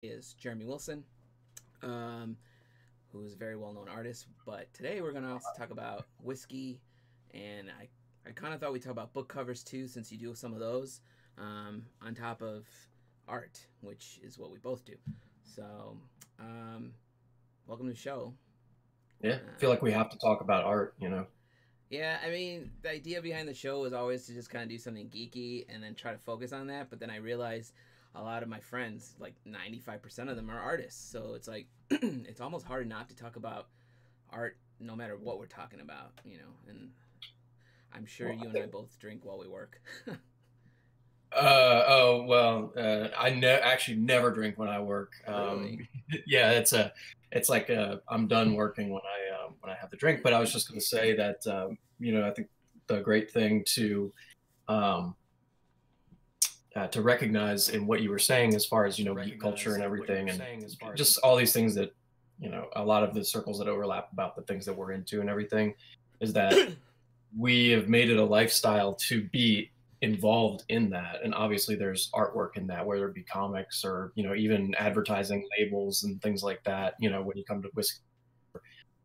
is Jeremy Wilson, um, who is a very well known artist. But today we're going to also talk about whiskey, and I kind of thought we'd talk about book covers too, since you do some of those, on top of art, which is what we both do. So, um, welcome to the show. Yeah, I feel Uh, like we have to talk about art. yeah, I mean, the idea behind the show was always to just kind of do something geeky and then try to focus on that. But then I realized a lot of my friends, like 95% of them, are artists. So it's like, it's almost hard not to talk about art no matter what we're talking about. And I'm sure Well, you I and I think. both drink while we work. Oh well, I actually never drink when I work. Really? Yeah, it's like I'm done working when I have the drink. But I was just going to say that I think the great thing um, to recognize in what you were saying as far as geek culture and everything, and just all these things that a lot of the circles that overlap about the things that we're into and everything, is that we have made it a lifestyle to be involved in that. And obviously there's artwork in that, whether it be comics or even Sure. advertising labels and things like that, when you come to whiskey.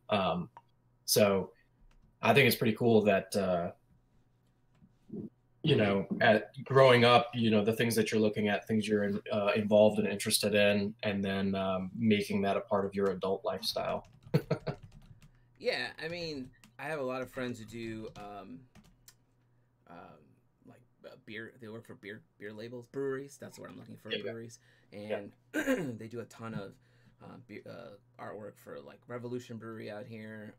um, so I think it's pretty cool that at growing up, the things that you're looking at, things you're involved and interested in, and then making that a part of your adult lifestyle. Yeah, I mean, I have a lot of friends who do um, like beer. They work for beer labels, breweries. That's what I'm looking for, Yeah, breweries, yeah, and they do a ton of artwork for like Revolution Brewery out here.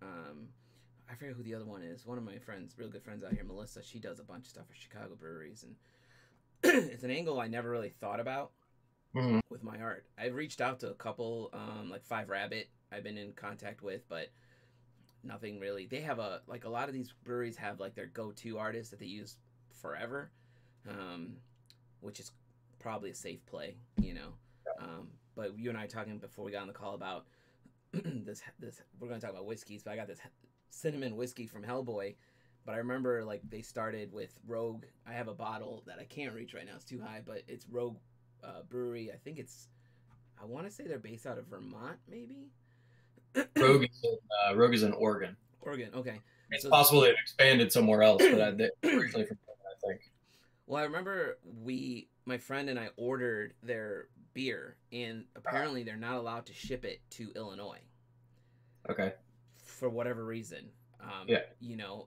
I forget who the other one is. One of my friends, real good friends out here, Melissa. She does a bunch of stuff for Chicago breweries, and it's an angle I never really thought about mhm. with my art. I've reached out to a couple, like Five Rabbit. I've been in contact with, but nothing really. They have a lot of these breweries have like their go-to artists that they use forever, um, which is probably a safe play. But you and I talking before we got on the call about this. We're going to talk about whiskeys, but I got this cinnamon whiskey from Hellboy. But I remember like they started with Rogue. I have a bottle that I can't reach right now; it's too high. But it's Rogue Brewery. I think it's. I want to say they're based out of Vermont, maybe. Rogue is in Oregon. Oregon. Okay, It's so possible they've expanded somewhere else, but they're originally from Oregon, I think. well, I remember my friend and I ordered their beer, and apparently they're not allowed to ship it to Illinois Okay. for whatever reason. Yeah.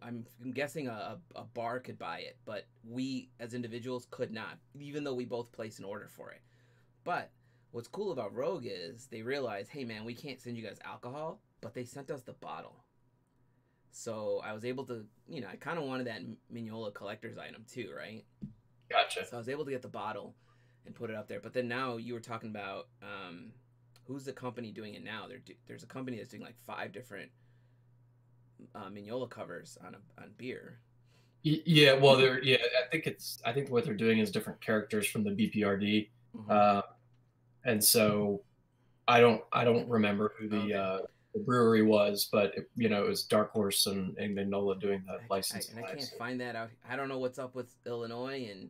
I'm guessing a bar could buy it, but we as individuals could not, even though we both placed an order for it. But what's cool about Rogue is they realized, hey man, we can't send you guys alcohol, but they sent us the bottle. So I was able to, I kind of wanted that Mignola collector's item too, right? Gotcha. So I was able to get the bottle and put it up there. But then now you were talking about who's the company doing it now? There's a company that's doing like five different Mignola covers on beer. Yeah, well, yeah, I think what they're doing is different characters from the BPRD, Mm-hmm. uh, and so I don't remember who Okay. the brewery was, but it was Dark Horse and Magnolia doing the licensing And I can't rights. find that out. I don't know what's up with Illinois and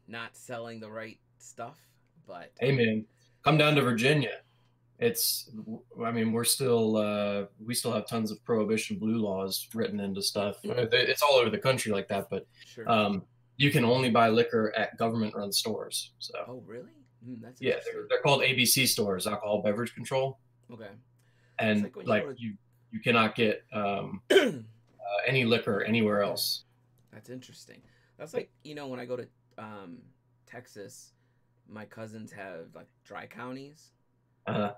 not selling the right stuff, but Hey man, come down to Virginia. It's I mean we still have tons of prohibition blue laws written into stuff. It's all over the country like that, but sure. um, you can only buy liquor at government run stores. So Oh, really? That's yeah, interesting. they're called ABC stores, alcohol beverage control, Okay. It's and like when you like go you cannot get to. any liquor anywhere else. That's interesting. That's like when I go to um, Texas, my cousins have like dry counties, Uh,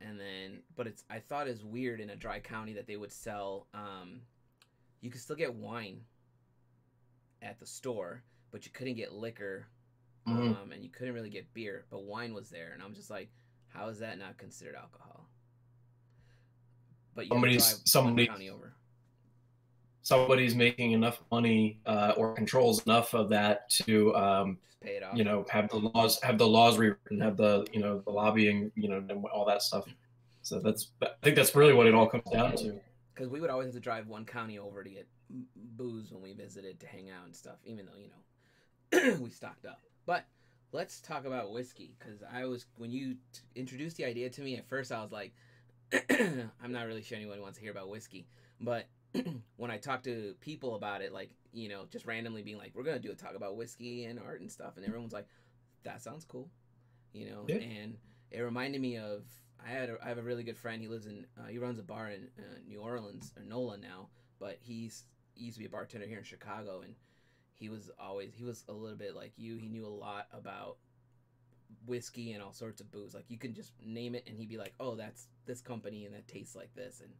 and then but it's I thought it's weird in a dry county that they would sell. You could still get wine at the store, but you couldn't get liquor, mhm. and you couldn't really get beer, but wine was there, and I'm just like, how is that not considered alcohol? But you have to drive Somebody's one somebody county over. somebody's making enough money or controls enough of that to Just pay it off. have the laws rewritten, have the the lobbying, and all that stuff. So I think that's really what it all comes down to. Because we would always have to drive one county over to get booze when we visited to hang out and stuff, even though we stocked up. But let's talk about whiskey because I was when you introduced the idea to me at first, I was like, I'm not really sure anyone wants to hear about whiskey, but when I talk to people about it, like just randomly being like, we're gonna do a talk about whiskey and art and stuff, and everyone's like, that sounds cool, Yeah. and it reminded me of I have a really good friend. He lives in he runs a bar in New Orleans or NOLA now, but he used to be a bartender here in Chicago, and he was a little bit like you. He knew a lot about whiskey and all sorts of booze. Like you can just name it, and he'd be like, "Oh, that's this company, and that tastes like this, and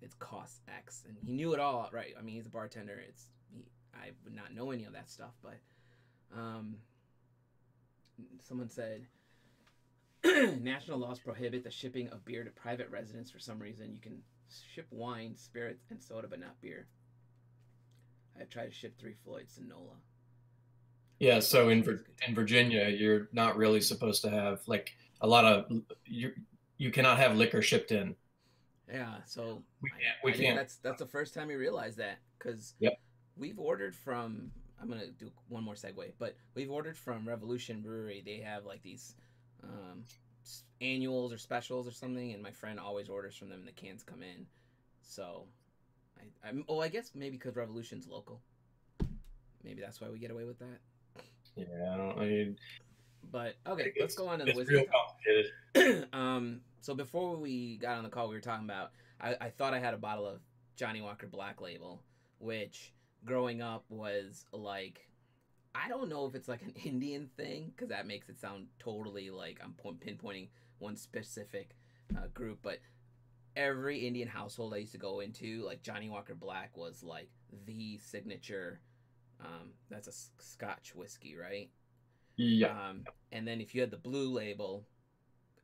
it costs X." And he knew it all, right? I mean, he's a bartender. I would not know any of that stuff, but um, someone said national laws prohibit the shipping of beer to private residents for some reason. You can ship wine, spirits, and soda, but not beer. I've tried to ship Three Floyds to NOLA. Yeah, so in Virginia, you're not really supposed to have like a lot of you cannot have liquor shipped in. Yeah, so We can't. I We think can't. that's the first time we realized that because Yep. we've ordered from. I'm gonna do one more segue, but we've ordered from Revolution Brewery. They have like these um, annuals or specials or something, and my friend always orders from them, and the cans come in. So, I guess maybe because Revolution's local, maybe that's why we get away with that. Yeah, I mean, But okay, let's go on to the it's whiskey real talk. complicated. So before we got on the call, we were talking about. I thought I had a bottle of Johnny Walker Black Label, which growing up was like, I don't know if it's like an Indian thing because that makes it sound totally like I'm pinpointing one specific group, but every Indian household I used to go into, like Johnny Walker Black was like the signature. That's a Scotch whiskey, right? Yeah, And then if you had the blue label,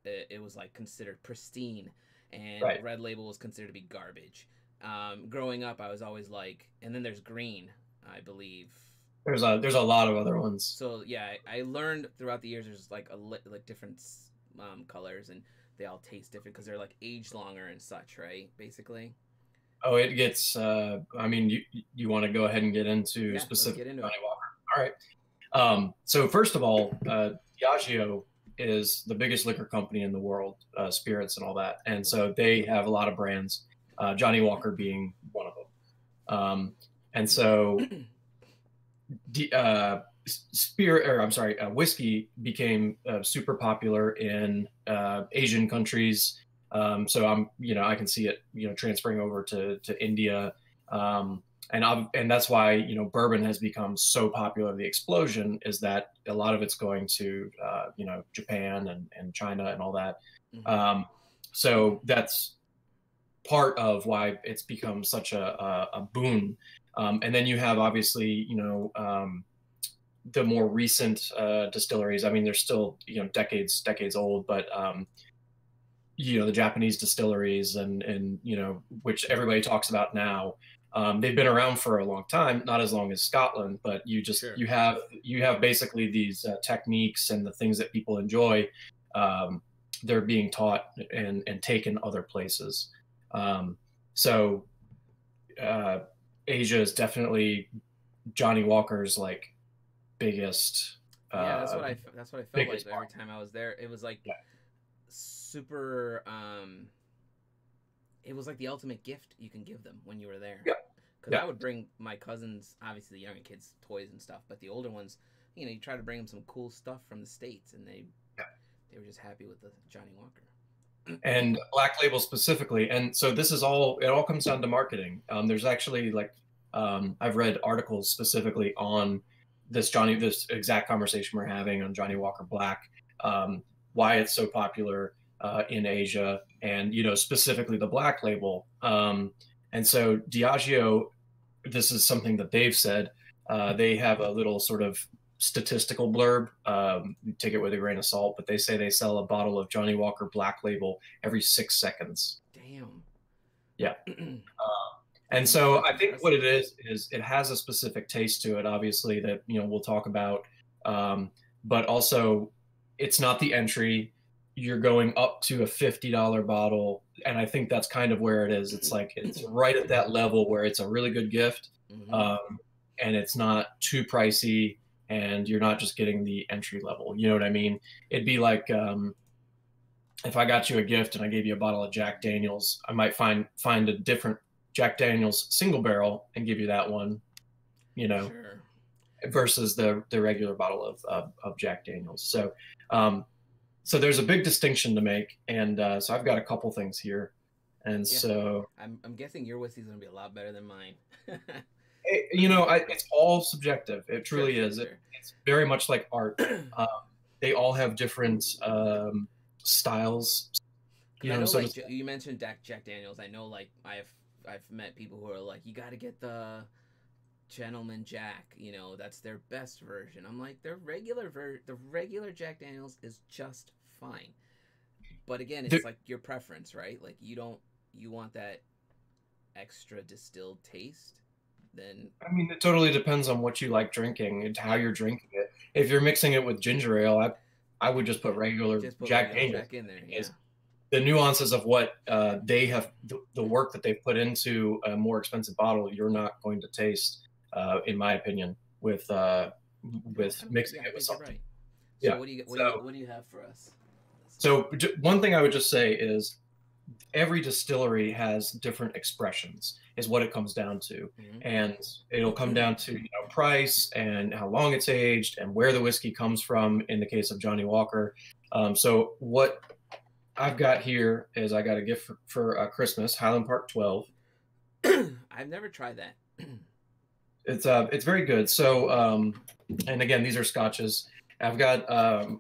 it was like considered pristine, and right. red label was considered to be garbage. Growing up, I was always like, and then there's green, I believe. There's a lot of other ones. So yeah, I learned throughout the years there's like like different colors, and they all taste different because they're like aged longer and such, right? Basically. Oh, it gets. I mean, you want to go ahead and get into Yeah, let's specific get into Johnny it. Walker. All right. So first of all, Diageo is the biggest liquor company in the world, spirits and all that, and so they have a lot of brands. Johnny Walker being one of them. And so, spirit, or I'm sorry, whiskey became super popular in Asian countries. So I can see it, transferring over to India. And that's why bourbon has become so popular. The explosion is that a lot of it's going to Japan and China and all that. Mm-hmm. So that's part of why it's become such a boon. And then you have obviously the more recent distilleries. I mean, they're still decades old, but the Japanese distilleries and which everybody talks about now. They've been around for a long time, not as long as Scotland, but Sure. you have basically these techniques and the things that people enjoy. They're being taught and taken other places. So Asia is definitely Johnny Walker's like biggest. Yeah, that's what I felt like every Part. time I was there. It was like Yeah. super. It was like the ultimate gift you can give them when you were there. Yeah. Because I would bring my cousins, obviously the younger kids, toys and stuff, but the older ones, you try to bring them some cool stuff from the States, and they were just happy with the Johnny Walker. And Black Label specifically. And so it all comes down to marketing. There's actually like I've read articles specifically on this exact conversation we're having on Johnny Walker Black, why it's so popular in Asia, and specifically the Black Label. And so Diageo, this is something that they've said. They have a little sort of statistical blurb. Take it with a grain of salt, but they say they sell a bottle of Johnny Walker Black Label every 6 seconds. Damn. Yeah. And so I think what it is it has a specific taste to it, obviously, that we'll talk about. But also, it's not the entry. You're going up to a $50 bottle, and I think that's kind of where it is. It's like it's right at that level where it's a really good gift, Mm-hmm. and it's not too pricey, and you're not just getting the entry level. You know what I mean? It'd be like if I got you a gift and I gave you a bottle of Jack Daniels, I might find a different Jack Daniels single barrel and give you that one, you know, Sure. versus the regular bottle of Jack Daniels. So so there's a big distinction to make, and so I've got a couple things here, and Yeah. so I'm guessing your whiskey's gonna be a lot better than mine. it's all subjective. It Sure, truly sure, is. sure. It's very much like art. Um, they all have different styles, Because I know, so to like say. you mentioned Jack Daniels. I know, like I've met people who are like, you got to get the Gentleman Jack. You know, that's their best version. I'm like, the regular Jack Daniels is just fine. But again, There- it's like your preference, right? Like you want that extra distilled taste. Then I mean, it totally depends on what you like drinking and how you're drinking it. If you're mixing it with ginger ale, I would just put regular just put Jack regular Daniels. Jack in there. Yeah. Because the nuances of what they have, the work that they've put into a more expensive bottle, you're not going to taste, in my opinion, with mixing Yeah, I it with think you're something. right. So Yeah. what do you So what do you have for us? one thing I would just say is every distillery has different expressions is what it comes down to, Mm-hmm. and it'll come down to price and how long it's aged and where the whiskey comes from in the case of Johnny Walker. So what I've got here is I got a gift for Christmas, Highland Park 12. I've never tried that. It's very good. So and again, these are scotches. I've got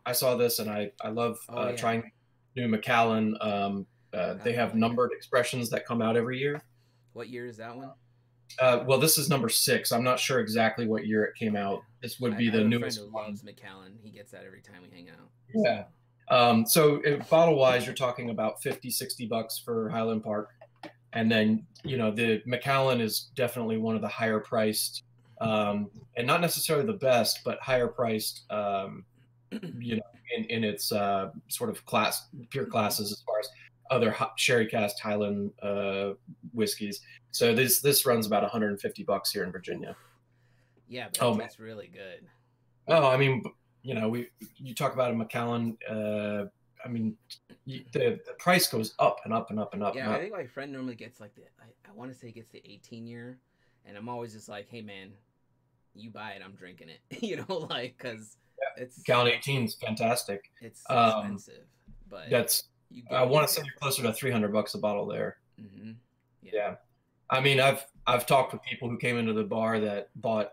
I saw this and I love Oh yeah, trying new Macallan. They have Macallan. numbered expressions that come out every year. What year is that one? Well, this is number 6. I'm not sure exactly what year it came Okay. out. This would I be the have a friend newest who one. loves Macallan. He gets that every time we hang out. Yeah. So bottle wise, you're talking about 50, $60 for Highland Park. And then, the Macallan is definitely one of the higher priced, and not necessarily the best, but higher priced, in its sort of pure classes as far as other sherry cast Highland whiskeys. So this runs about $150 here in Virginia. Yeah, but Oh it man. tastes really good. Oh, I mean, you talk about a Macallan. I mean, the price goes up and up and up and up Yeah, and I up. think my friend normally gets like I want to say he gets the 18 year, and I'm always just like, hey man, you buy it, I'm drinking it. Like because it's Macallan 18 is fantastic. it's Um, expensive, but that's you I get what you want to say get. you're closer to $300 a bottle there. Mm-hmm. Yeah. Yeah. I mean, I've talked with people who came into the bar that bought,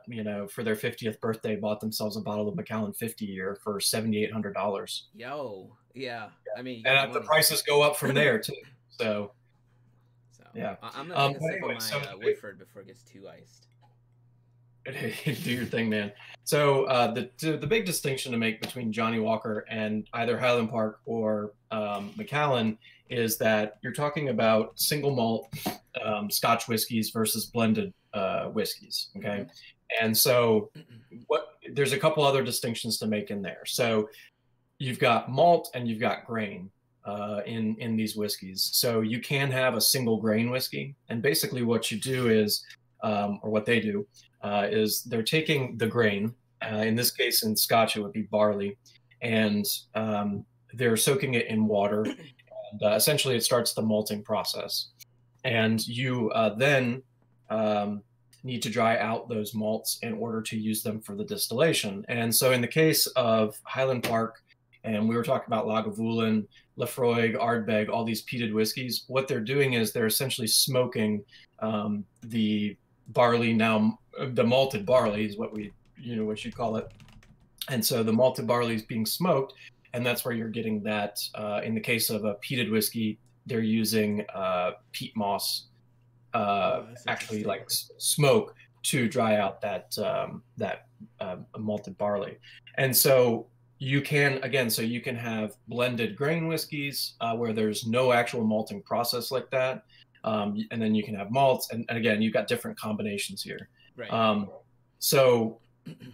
for their 50th birthday, bought themselves a bottle of Macallan 50 year for $7,800. Yo, yeah. I mean, you got the And the money. prices go up from there too. So So yeah. I'm gonna take a But sip of anyway, my so Woodford before it gets too iced. do your thing, man. So the big distinction to make between Johnny Walker and either Highland Park or Macallan is that you're talking about single malt Scotch whiskeys versus blended whiskeys. Okay, and so there's a couple other distinctions to make in there. So you've got malt and you've got grain in these whiskeys. So you can have a single grain whiskey, and basically what you do is, or what they do, is they're taking the grain. In this case, in Scotch, it would be barley, and they're soaking it in water. And essentially, it starts the malting process, and you then need to dry out those malts in order to use them for the distillation. And so, in the case of Highland Park, and we were talking about Lagavulin, Lafroig, Ardbeg, all these peated whiskeys, what they're doing is they're essentially smoking the barley. Now the malted barley is what what you call it, and so the malted barley is being smoked, and that's where you're getting that. In the case of a peated whiskey, they're using peat moss, actually like smoke to dry out that malted barley. And so you can have blended grain whiskeys where there's no actual malting process like that. And then you can have malts, and again, you've got different combinations here. Right. So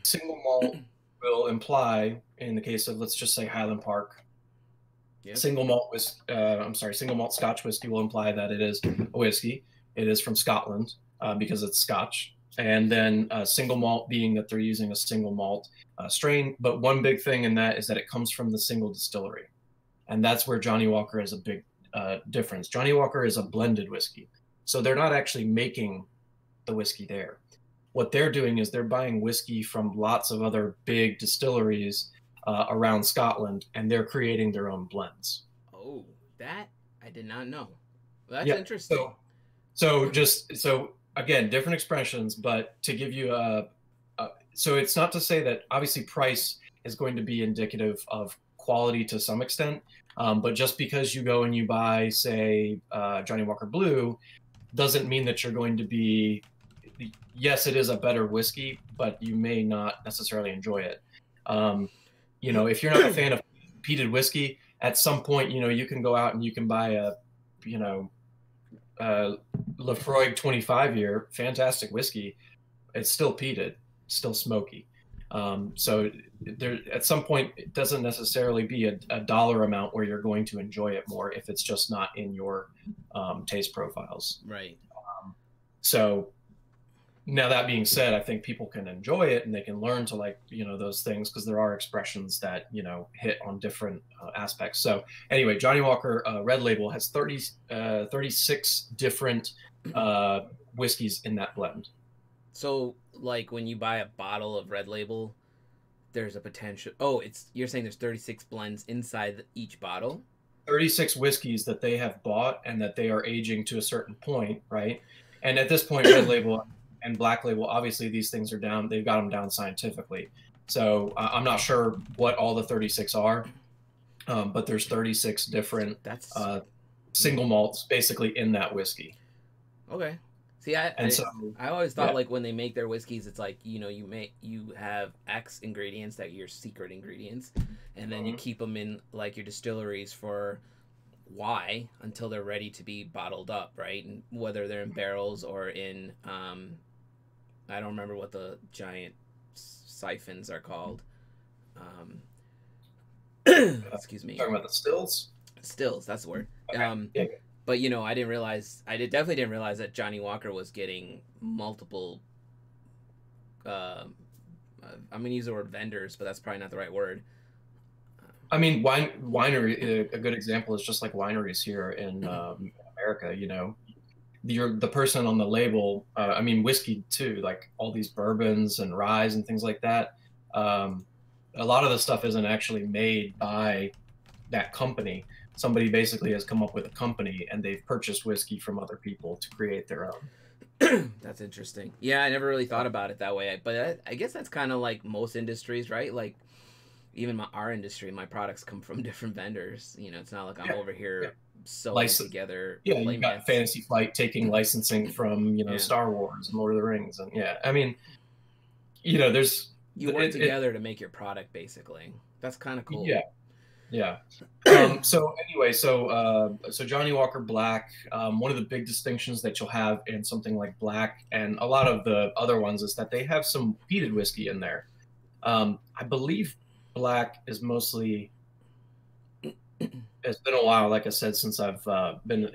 single malt will imply, in the case of, let's just say, Highland Park, Yep. single malt Scotch whiskey will imply that it is a whiskey. It is from Scotland because it's Scotch. and then single malt being that they're using a single malt strain. But one big thing in that is that it comes from the single distillery, and that's where Johnny Walker has a big difference. Johnny Walker is a blended whiskey, so they're not actually making the whiskey there. What they're doing is they're buying whiskey from lots of other big distilleries around Scotland, and they're creating their own blends. Oh, that I did not know. Well, that's Yeah. interesting. So again, different expressions, but to give you so it's not to say that obviously price is going to be indicative of quality to some extent, but just because you go and you buy, say, Johnny Walker Blue, doesn't mean that you're going to be. Yes, it is a better whiskey, but you may not necessarily enjoy it. If you're not a fan of peated whiskey, at some point, you can go out and you can buy a, Lafroig 25 year, fantastic whiskey. It's still peated, still smoky. So there, at some point, it doesn't necessarily be a dollar amount where you're going to enjoy it more if it's just not in your taste profiles. Right. So now that being said, I think people can enjoy it and they can learn to like, those things because there are expressions that, hit on different aspects. So anyway, Johnny Walker Red Label has 36 different whiskeys in that blend. So like when you buy a bottle of Red Label, there's a potential. You're saying there's 36 blends inside each bottle? 36 whiskeys that they have bought and that they are aging to a certain point, right? And at this point, Red Label and Black Label, obviously these things are down. They've got them down scientifically. So I'm not sure what all the 36 are, but there's 36 different single malts basically in that whiskey. Okay. See, I always thought like when they make their whiskeys, it's like you have X ingredients that are your secret ingredients, and then you keep them in like your distilleries for Y until they're ready to be bottled up, right? And whether they're in barrels or in I don't remember what the giant siphons are called. Excuse me. Talking about the stills? Stills, that's the word. Okay. But I definitely didn't realize that Johnny Walker was getting multiple. I'm gonna use the word vendors, but that's probably not the right word. I mean, winery. A good example is just like wineries here in America. You're the person on the label. I mean, whiskey too. Like all these bourbons and rye and things like that. A lot of the stuff isn't actually made by that company. Somebody basically has come up with a company and they've purchased whiskey from other people to create their own. That's interesting. Yeah, I never really thought about it that way. But I guess that's kind of like most industries, right? Like even our industry, my products come from different vendors. It's not like I'm over here sewing together. Yeah, you got Fantasy Flight taking licensing from Star Wars and Lord of the Rings, and I mean, there's you work together to make your product basically. That's kind of cool. Yeah. So anyway, so Johnny Walker Black, one of the big distinctions that you'll have in something like Black and a lot of the other ones is that they have some peated whiskey in there. I believe Black is mostly. It's been a while, like I said, since I've been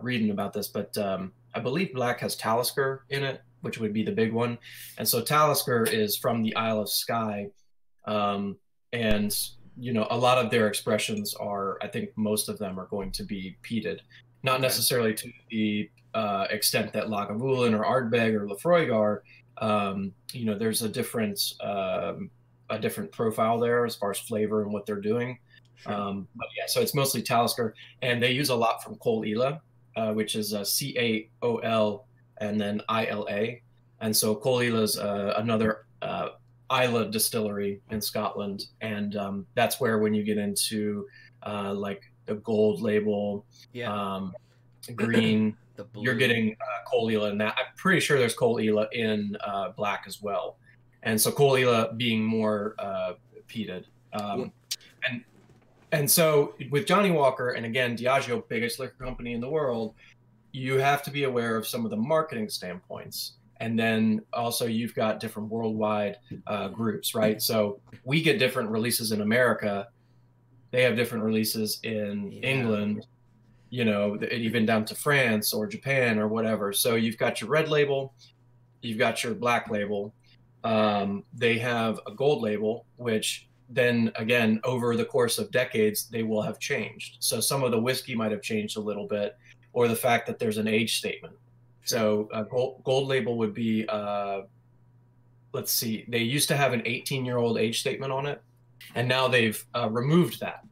reading about this, but I believe Black has Talisker in it, which would be the big one. And so Talisker is from the Isle of Skye, and a lot of their expressions are, I think most of them are going to be peated, not necessarily to the extent that Lagavulin or Ardbeg or Lafroig are. There's a different profile there as far as flavor and what they're doing. Sure. But yeah, so it's mostly Talisker, and they use a lot from Col Ila, which is CAOL and then ILA. And so Col Ila is another Isla distillery in Scotland, and that's where when you get into like the gold label, green, you're getting Col Ila in that. I'm pretty sure there's Col Ila in Black as well, and so Col Ila being more peated. And so with Johnny Walker, and again, Diageo, biggest liquor company in the world, you have to be aware of some of the marketing standpoints. And then also you've got different worldwide groups, right? So we get different releases in America. They have different releases in England, even down to France or Japan or whatever. So you've got your Red Label. you've got your black label. They have a gold label, which then again, over the course of decades, they will have changed. So some of the whiskey might have changed a little bit, or the fact that there's an age statement. Sure. So a gold label would be, let's see, they used to have an 18-year-old age statement on it, and now they've removed that.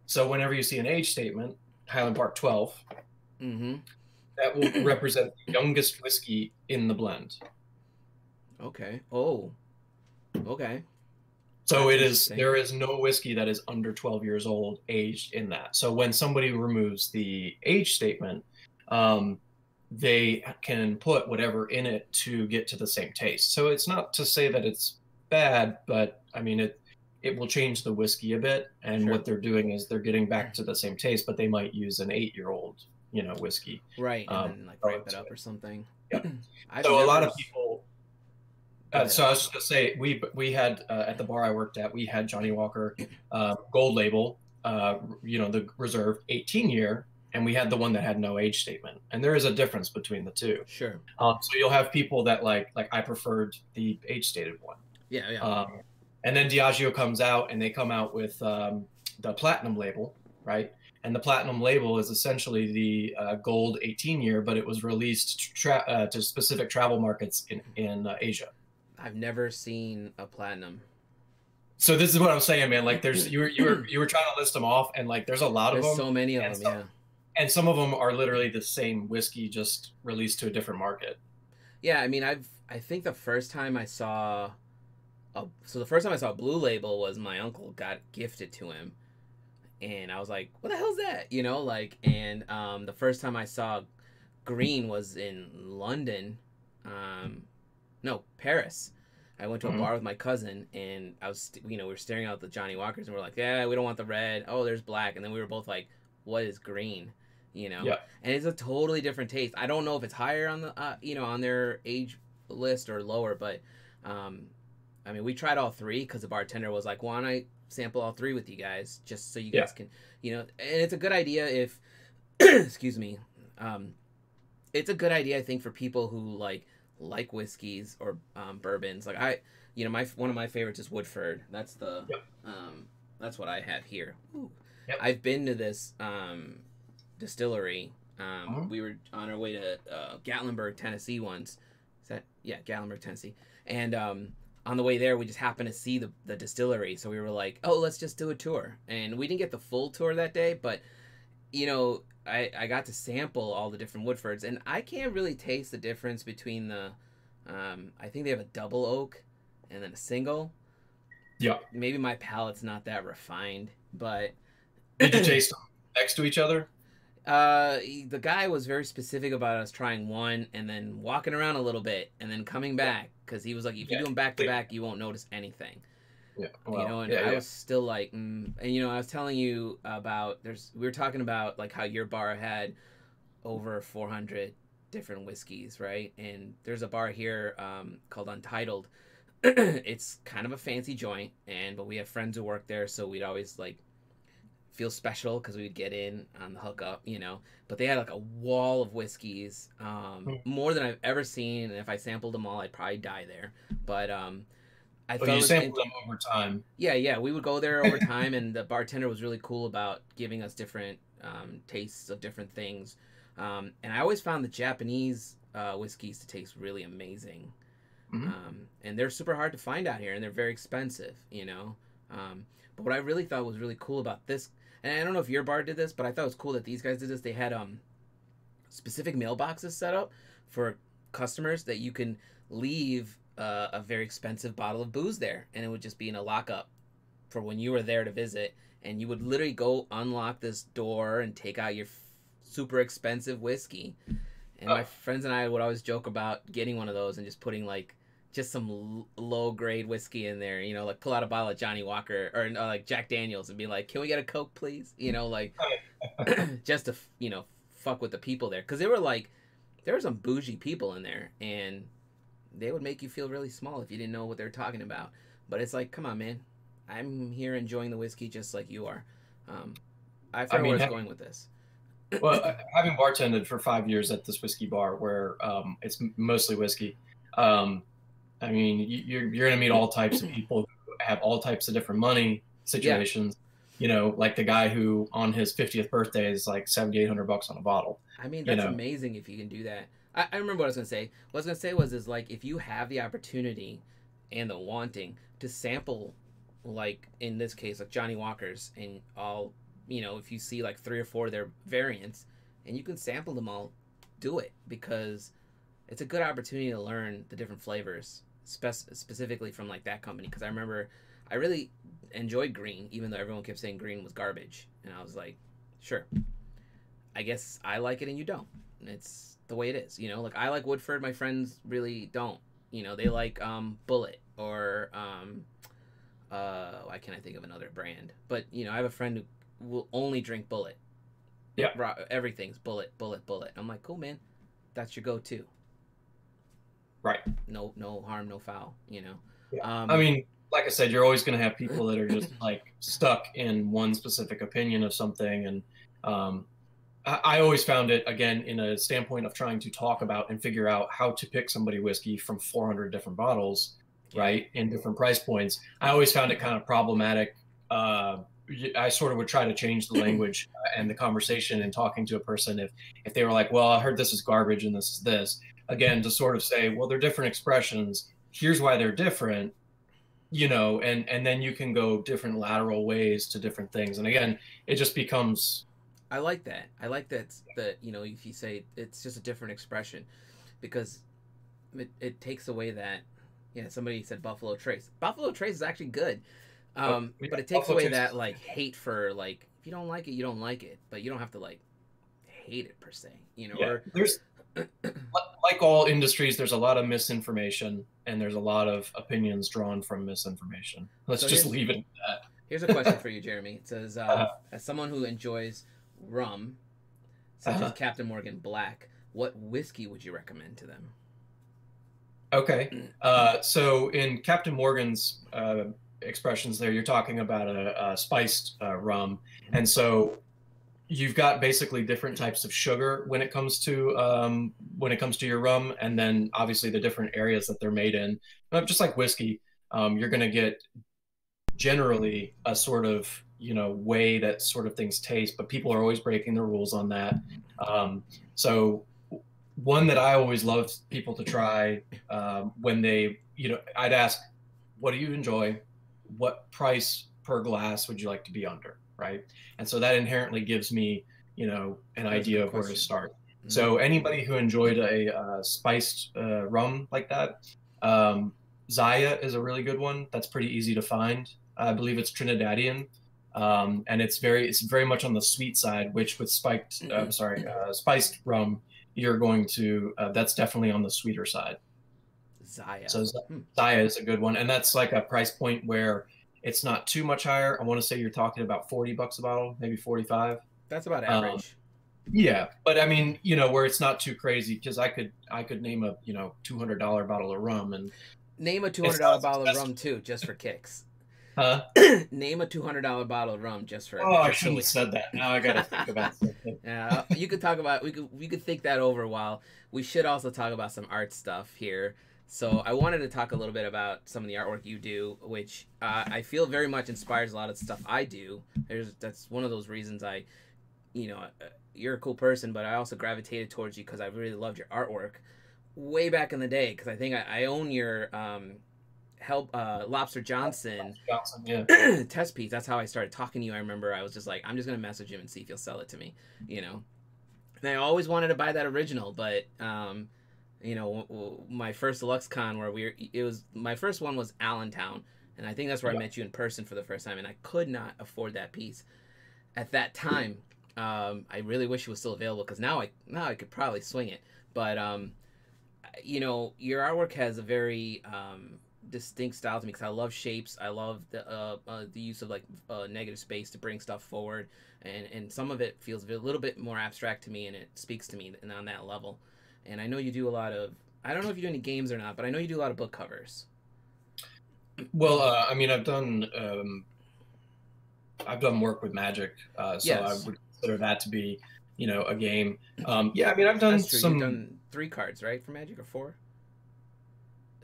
So whenever you see an age statement, Highland Park 12, Mm-hmm. that will represent the youngest whiskey in the blend. Okay. Oh. Okay. So That's there is no whiskey that is under 12 years old aged in that. So when somebody removes the age statement, they can put whatever in it to get to the same taste. So it's not to say that it's bad, but I mean, it will change the whiskey a bit. And Sure. what they're doing is they're getting back to the same taste, but they might use an 8-year-old, whiskey. Right, and then like ramp it up or something. Yeah. I've So a lot never of people. Go ahead. So I was just gonna say we had at the bar I worked at, we had Johnny Walker gold label, the reserve 18-year, and we had the one that had no age statement. And there is a difference between the two. Sure. So you'll have people that like I preferred the age stated one. Yeah, yeah. And then Diageo comes out and they come out with the platinum label, right? And the platinum label is essentially the gold 18-year, but it was released to specific travel markets in Asia. I've never seen a platinum. So this is what I'm saying, man. Like there's you were trying to list them off, and like there's a lot of them. There's so many of them, yeah. And some of them are literally the same whiskey, just released to a different market. Yeah, I mean, I think the first time I saw a blue label was my uncle got gifted to him, and I was like, what the hell's that? And the first time I saw green was in London, no, Paris. I went to a bar with my cousin, and I was, we were staring out the Johnny Walkers, and we're like, yeah, we don't want the red. Oh, there's black, and then we were both like, what is green? Yeah. And it's a totally different taste. I don't know if it's higher on the, on their age list or lower, but, I mean, we tried all three because the bartender was like, why don't I sample all three with you guys, just so you guys can, and it's a good idea if, excuse me, it's a good idea, I think, for people who like whiskeys or bourbons. Like one of my favorites is Woodford. That's the that's what I have here. Yep. I've been to this distillery. We were on our way to Gatlinburg, Tennessee once. Gatlinburg, Tennessee. And on the way there, we just happened to see the distillery. So we were like, oh, let's just do a tour. And we didn't get the full tour that day, but I got to sample all the different Woodfords, and I can't really taste the difference between the, I think they have a double oak and then a single. Yeah. Maybe my palate's not that refined, but. Did you taste them next to each other? The guy was very specific about us trying one and then walking around a little bit and then coming back, because he was like, if you do them back to back, you won't notice anything. Yeah. Well, I was still like, and I was telling you about, we were talking about like how your bar had over 400 different whiskeys, right? And there's a bar here called Untitled. It's kind of a fancy joint, but we have friends who work there, so we'd always like feel special because we'd get in on the hookup, But they had like a wall of whiskeys, more than I've ever seen, and if I sampled them all, I'd probably die there. But I thought you sampled them over time. Yeah, we would go there over time, and the bartender was really cool about giving us different tastes of different things. And I always found the Japanese whiskeys to taste really amazing. And they're super hard to find out here, and they're very expensive, But what I really thought was really cool about this, and I don't know if your bar did this, but I thought it was cool that these guys did this. They had specific mailboxes set up for customers that you can leave a very expensive bottle of booze there, and it would just be in a lockup for when you were there to visit, and you would literally go unlock this door and take out your super expensive whiskey. And my friends and I would always joke about getting one of those and just putting like just some low grade whiskey in there, like pull out a bottle of Johnny Walker or like Jack Daniels and be like, can we get a Coke, please? Just to fuck with the people there, because there were some bougie people in there, and they would make you feel really small if you didn't know what they were talking about. But it's like, come on, man, I'm here enjoying the whiskey just like you are. I forget where I was going with this. Well, having bartended for 5 years at this whiskey bar where it's mostly whiskey, Um, I mean, you're going to meet all types of people who have all types of different money Yeah. situations. You know, like the guy who on his 50th birthday is like 7,800 bucks on a bottle. I mean, You that's know, amazing if you can do that. I remember what I was gonna say. What I was gonna say was is like if you have the opportunity and the wanting to sample, like in this case, like Johnny Walker's and all, if you see like three or four of their variants, and you can sample them all, do it because it's a good opportunity to learn the different flavors, specifically from like that company. Because I remember I really enjoyed green, even though everyone kept saying green was garbage, and I was like, sure, I guess I like it and you don't. It's the way it is, Like I like Woodford, my friends really don't. They like Bullet or why can't I think of another brand? But I have a friend who will only drink Bullet. yeah, Everything's Bullet, Bullet, Bullet. I'm like, cool, man. That's your go-to. right. No harm, no foul. Yeah. I Um, mean, like I said, you're always going to have people that are just like stuck in one specific opinion of something. And um, I always found it, again, in a standpoint of trying to talk about and figure out how to pick somebody whiskey from 400 different bottles, yeah. right, in different price points. I always found it kind of problematic. I sort of would try to change the language and the conversation and talking to a person if they were like, well, I heard this is garbage and this is this. Again, to sort of say, well, they're different expressions. Here's why they're different, and then you can go different lateral ways to different things. And again, it just becomes I like that. I like that if you say it's just a different expression because it takes away that somebody said Buffalo Trace. Buffalo Trace is actually good. yeah, But it takes Buffalo away Trace. that like hate for like if you don't like it, you don't like it, but you don't have to like hate it per se, Yeah, or there's like all industries, there's a lot of misinformation and there's a lot of opinions drawn from misinformation. Let's so just leave it here's a at question that. for you, Jeremy. It says uh, as someone who enjoys rum such as uh, Captain Morgan Black, what whiskey would you recommend to them? okay. So in Captain Morgan's expressions there, you're talking about a spiced rum. And so you've got basically different types of sugar when it comes to your rum, and then obviously the different areas that they're made in. Just like whiskey, you're going to get generally a sort of way that sort of things taste, but people are always breaking the rules on that. So one that I always love people to try when they I'd ask, what do you enjoy? What price per glass would you like to be under? Right. And so that inherently gives me, an That's a idea good of where to question. start. Mm-hmm. So anybody who enjoyed a spiced rum like that, um, Zaya is a really good one. That's pretty easy to find. I believe it's Trinidadian, and it's very much on the sweet side. Which with spiced rum, you're going to that's definitely on the sweeter side. Zaya. So Hmm. Zaya is a good one, and that's like a price point where it's not too much higher. I want to say you're talking about 40 bucks a bottle, maybe 45. That's about Um, average. yeah, but I mean, where it's not too crazy because I could name a $200 bottle of rum, and Name a it's $200 not as bottle of rum expensive. too, just for kicks. Huh? Name a $200 bottle of rum just for Oh, I just so shouldn't we. have said that. Now I got to think about something. Yeah, you could talk about we could think that over while we should also talk about some art stuff here. So I wanted to talk a little bit about some of the artwork you do, which I feel very much inspires a lot of the stuff I do. That's one of those reasons you're a cool person, but I also gravitated towards you because I really loved your artwork way back in the day. Because I think I own your help Lobster Johnson Johnson, yeah. test piece. That's how I started talking to you. I remember I was just like, I'm just gonna message him and see if he'll sell it to me, you know. And I always wanted to buy that original, but my first Deluxe Con where it was my first one was Allentown, and I think that's where I Yeah. met you in person for the first time, and I could not afford that piece at that time. I really wish it was still available because now I could probably swing it, but your artwork has a very distinct style to me because I love shapes. I love the use of like negative space to bring stuff forward, and some of it feels a little bit more abstract to me, and it speaks to me on that level. And I know you do a lot of. I don't know if you do any games or not, but I know you do a lot of book covers. Well, I mean, I've done work with Magic, so I Yes, would consider that to be, a game. Yeah, I mean, I've done that's true. You've some. done 3 cards, right, for Magic or 4?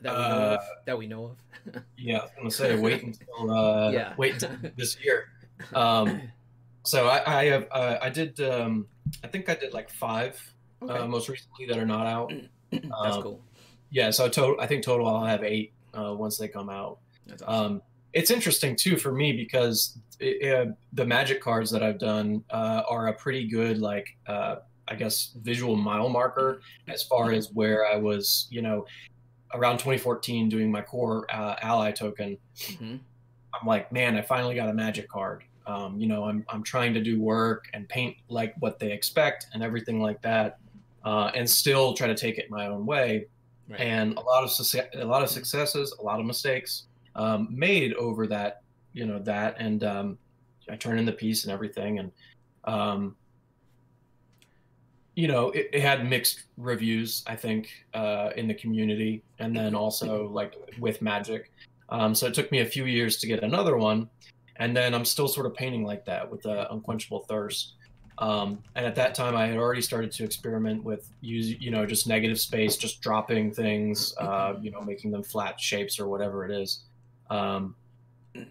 that we know Uh, of? That we know of? yeah, I was gonna say Yeah. wait until this year. Um, so I did I think I did like five Okay. most recently that are not out. That's Um, cool. yeah, so total I think total I'll have eight once they come out. That's awesome. It's interesting too for me because the Magic cards that I've done are a pretty good like I guess visual mile marker as far as where I was, you know, around 2014 doing my core ally token. Hmm. I'm like, man, I finally got a Magic card. You know, I'm trying to do work and paint like what they expect and everything like that, and still try to take it my own way. Right. And a lot of successes, a lot of mistakes made over that, you know, that, and I turned in the piece and everything, and um, you know, it had mixed reviews, I think, in the community, and then also like with Magic. So it took me a few years to get another one, and then I'm still sort of painting like that with Unquenchable Thirst. And at that time, I had already started to experiment with you know, just negative space, just dropping things, you know, making them flat shapes or whatever it is. Um,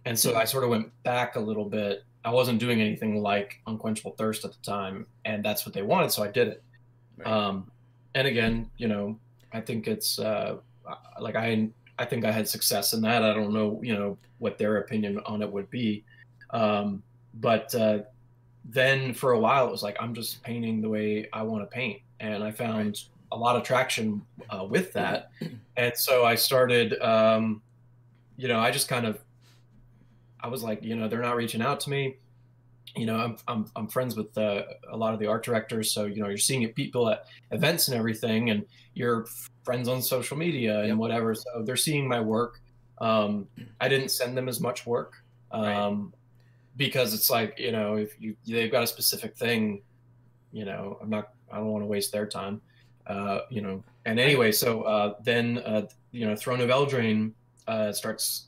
and so I sort of went back a little bit. I wasn't doing anything like Unquenchable Thirst at the time, and that's what they wanted, so I did it. Right. And again, you know, I think it's like I think I had success in that. I don't know, you know, what their opinion on it would be, but then for a while it was like I'm just painting the way I want to paint, and I Right. found a lot of traction with that, and so I started. You know, I just kind of I was like, you know, they're not reaching out to me. You know, I'm friends with a lot of the art directors, so you know, you're seeing people at events and everything, and you're friends on social media and Yep. whatever. So they're seeing my work. I didn't send them as much work Right. because it's like, you know, if they've got a specific thing, you know, I don't want to waste their time. You know, and I anyway, so then you know, Throne of Eldraine starts,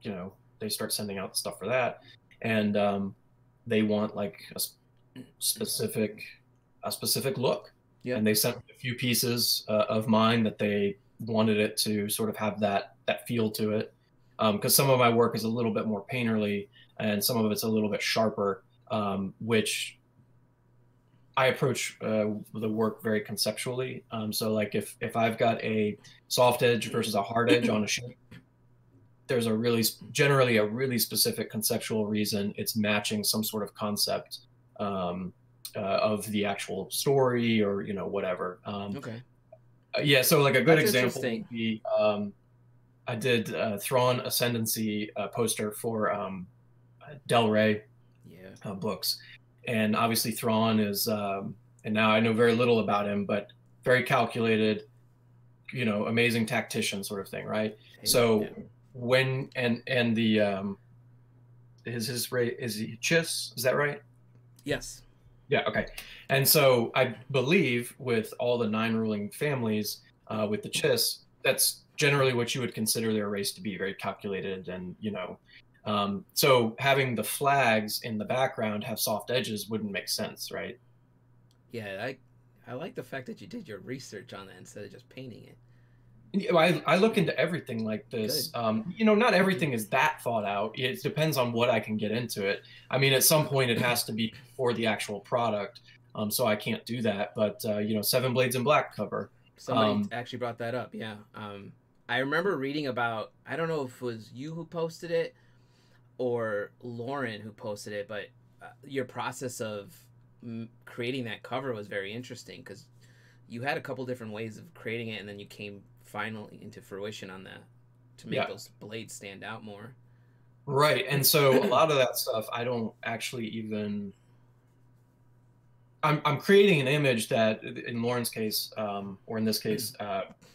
you know, they start sending out stuff for that, and they want like specific a specific look, Yep. and they sent a few pieces of mine that they wanted it to sort of have that feel to it, because some of my work is a little bit more painterly and some of it's a little bit sharper, which I approach the work very conceptually. So like if I've got a soft edge versus a hard edge on a shape, there's a really generally a really specific conceptual reason. It's matching some sort of concept of the actual story, or you know, whatever. Okay. Yeah, so like a good That's example interesting. would be I did Thrawn Ascendancy poster for Del Rey Yeah. books, and obviously Thrawn is and now I know very little about him, but very calculated, you know, amazing tactician sort of thing, right? Hey. Yeah. So when and the his rate is he Chiss, is that right? Yes. Yeah, okay. And so I believe with all the nine ruling families, with the Chiss, that's generally what you would consider their race to be, very calculated, and you know, so having the flags in the background have soft edges wouldn't make sense, right? Yeah. I like the fact that you did your research on that instead of just painting it. I look into everything like Good. this. You know, not everything is that thought out. It depends on what I can get into it. I mean, at some point, it has to be for the actual product. So I can't do that. But you know, Seven Blades in Black cover. Somebody Um, actually brought that up. Yeah. I remember reading about. I don't know if it was you who posted it or Lauren who posted it, but your process of creating that cover was very interesting because you had a couple different ways of creating it, and then you came finally into fruition on that to make yeah, those blades stand out more. right. And so a lot of that stuff, I don't actually even. I'm creating an image that, in Lauren's case, or in this case,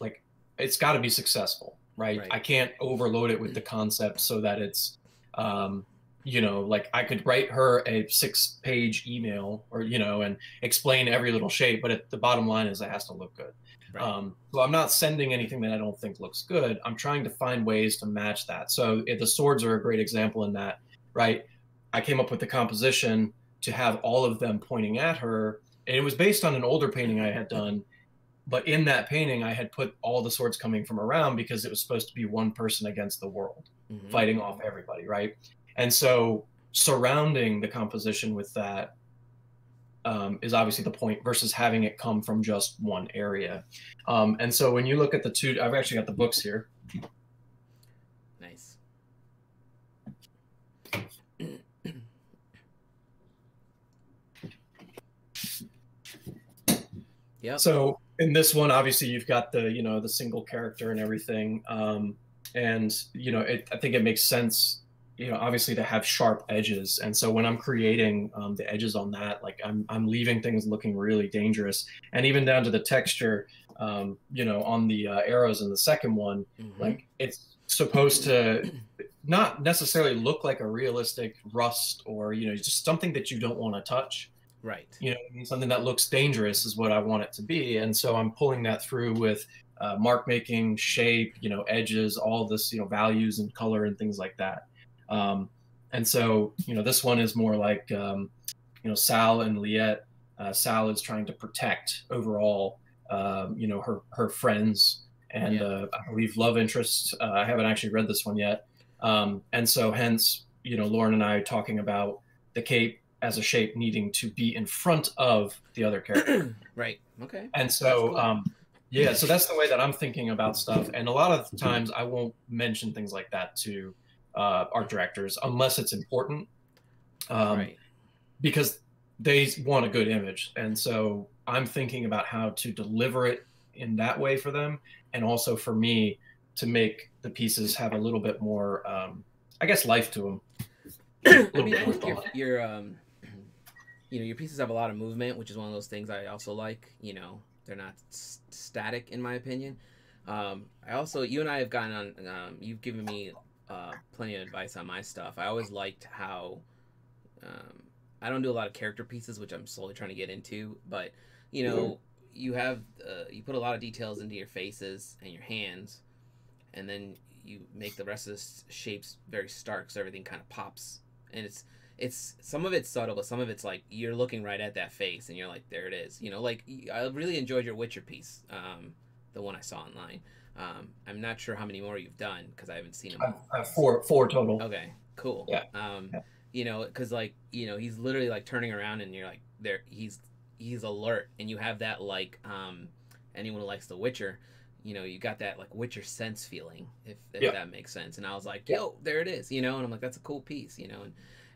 like it's got to be successful, right? Right. I can't overload it with the concept so that it's, um, you know, like I could write her a 6-page email, or you know, and explain every little shape, but the bottom line is it has to look good. Right. So I'm not sending anything that I don't think looks good. I'm trying to find ways to match that. So the swords are a great example in that, right? I came up with the composition to have all of them pointing at her, and it was based on an older painting I had done but in that painting, I had put all the swords coming from around because it was supposed to be one person against the world, Mm-hmm. fighting off everybody, right? And so surrounding the composition with that is obviously the point versus having it come from just one area. And so when you look at the two, I've actually got the books here. Nice. Yep. So in this one, obviously you've got the, you know, the single character and everything. And, you know, I think it makes sense, you know, obviously to have sharp edges. And so when I'm creating the edges on that, like I'm leaving things looking really dangerous. And even down to the texture, you know, on the arrows in the second one, Mm-hmm. like it's supposed to not necessarily look like a realistic rust or, you know, just something that you don't want to touch. Right. You know, I mean, something that looks dangerous is what I want it to be. And so I'm pulling that through with mark making, shape, you know, edges, all this, you know, values and color and things like that. Um, and so, you know, this one is more like, you know, Sal and Liette. Sal is trying to protect overall, you know, her friends and Yeah. I believe love interests. I haven't actually read this one yet. And so hence, you know, Lauren and I talking about the cape as a shape needing to be in front of the other character. Right. Okay. And That's so, cool. yeah, so that's the way that I'm thinking about stuff. And a lot of times I won't mention things like that to art directors unless it's important, um, Right. because they want a good image. And so I'm thinking about how to deliver it in that way for them. And also for me to make the pieces have a little bit more, I guess, life to them. I mean, I think you know, your pieces have a lot of movement, which is one of those things I also like. You know, they're not static in my opinion. I also, you and I have gotten on. You've given me plenty of advice on my stuff. I always liked how um, I don't do a lot of character pieces, which I'm slowly trying to get into. But you know, you have you put a lot of details into your faces and your hands, and then you make the rest of the shapes very stark, so everything kind of pops. And it's some of it's subtle, but some of it's like you're looking right at that face, and you're like, there it is. You know, like I really enjoyed your Witcher piece, the one I saw online. I'm not sure how many more you've done because I haven't seen them all. I have four total. Okay, cool. Yeah. You know, because like you know, he's literally like turning around, and you're like, there, he's alert, and you have that like anyone who likes The Witcher, you know, you got that like Witcher sense feeling, if Yeah. that makes sense. And I was like, yo, there it is, you know, and I'm like, that's a cool piece, you know,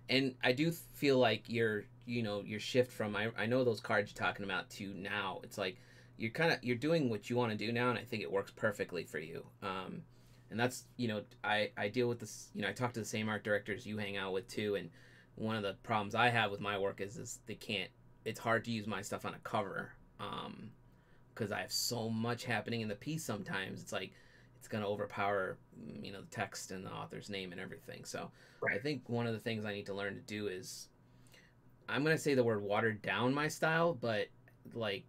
and I do feel like you know, your shift from I know those cards you're talking about to now, it's like you're doing what you want to do now, and I think it works perfectly for you. And that's, you know, I deal with this, you know, I talk to the same art directors you hang out with too, and one of the problems I have with my work is they can't. It's hard to use my stuff on a cover. Because I have so much happening in the piece sometimes. It's like it's gonna overpower, you know, the text and the author's name and everything. So I think one of the things I need to learn to do is I'm gonna say the word watered down my style, but like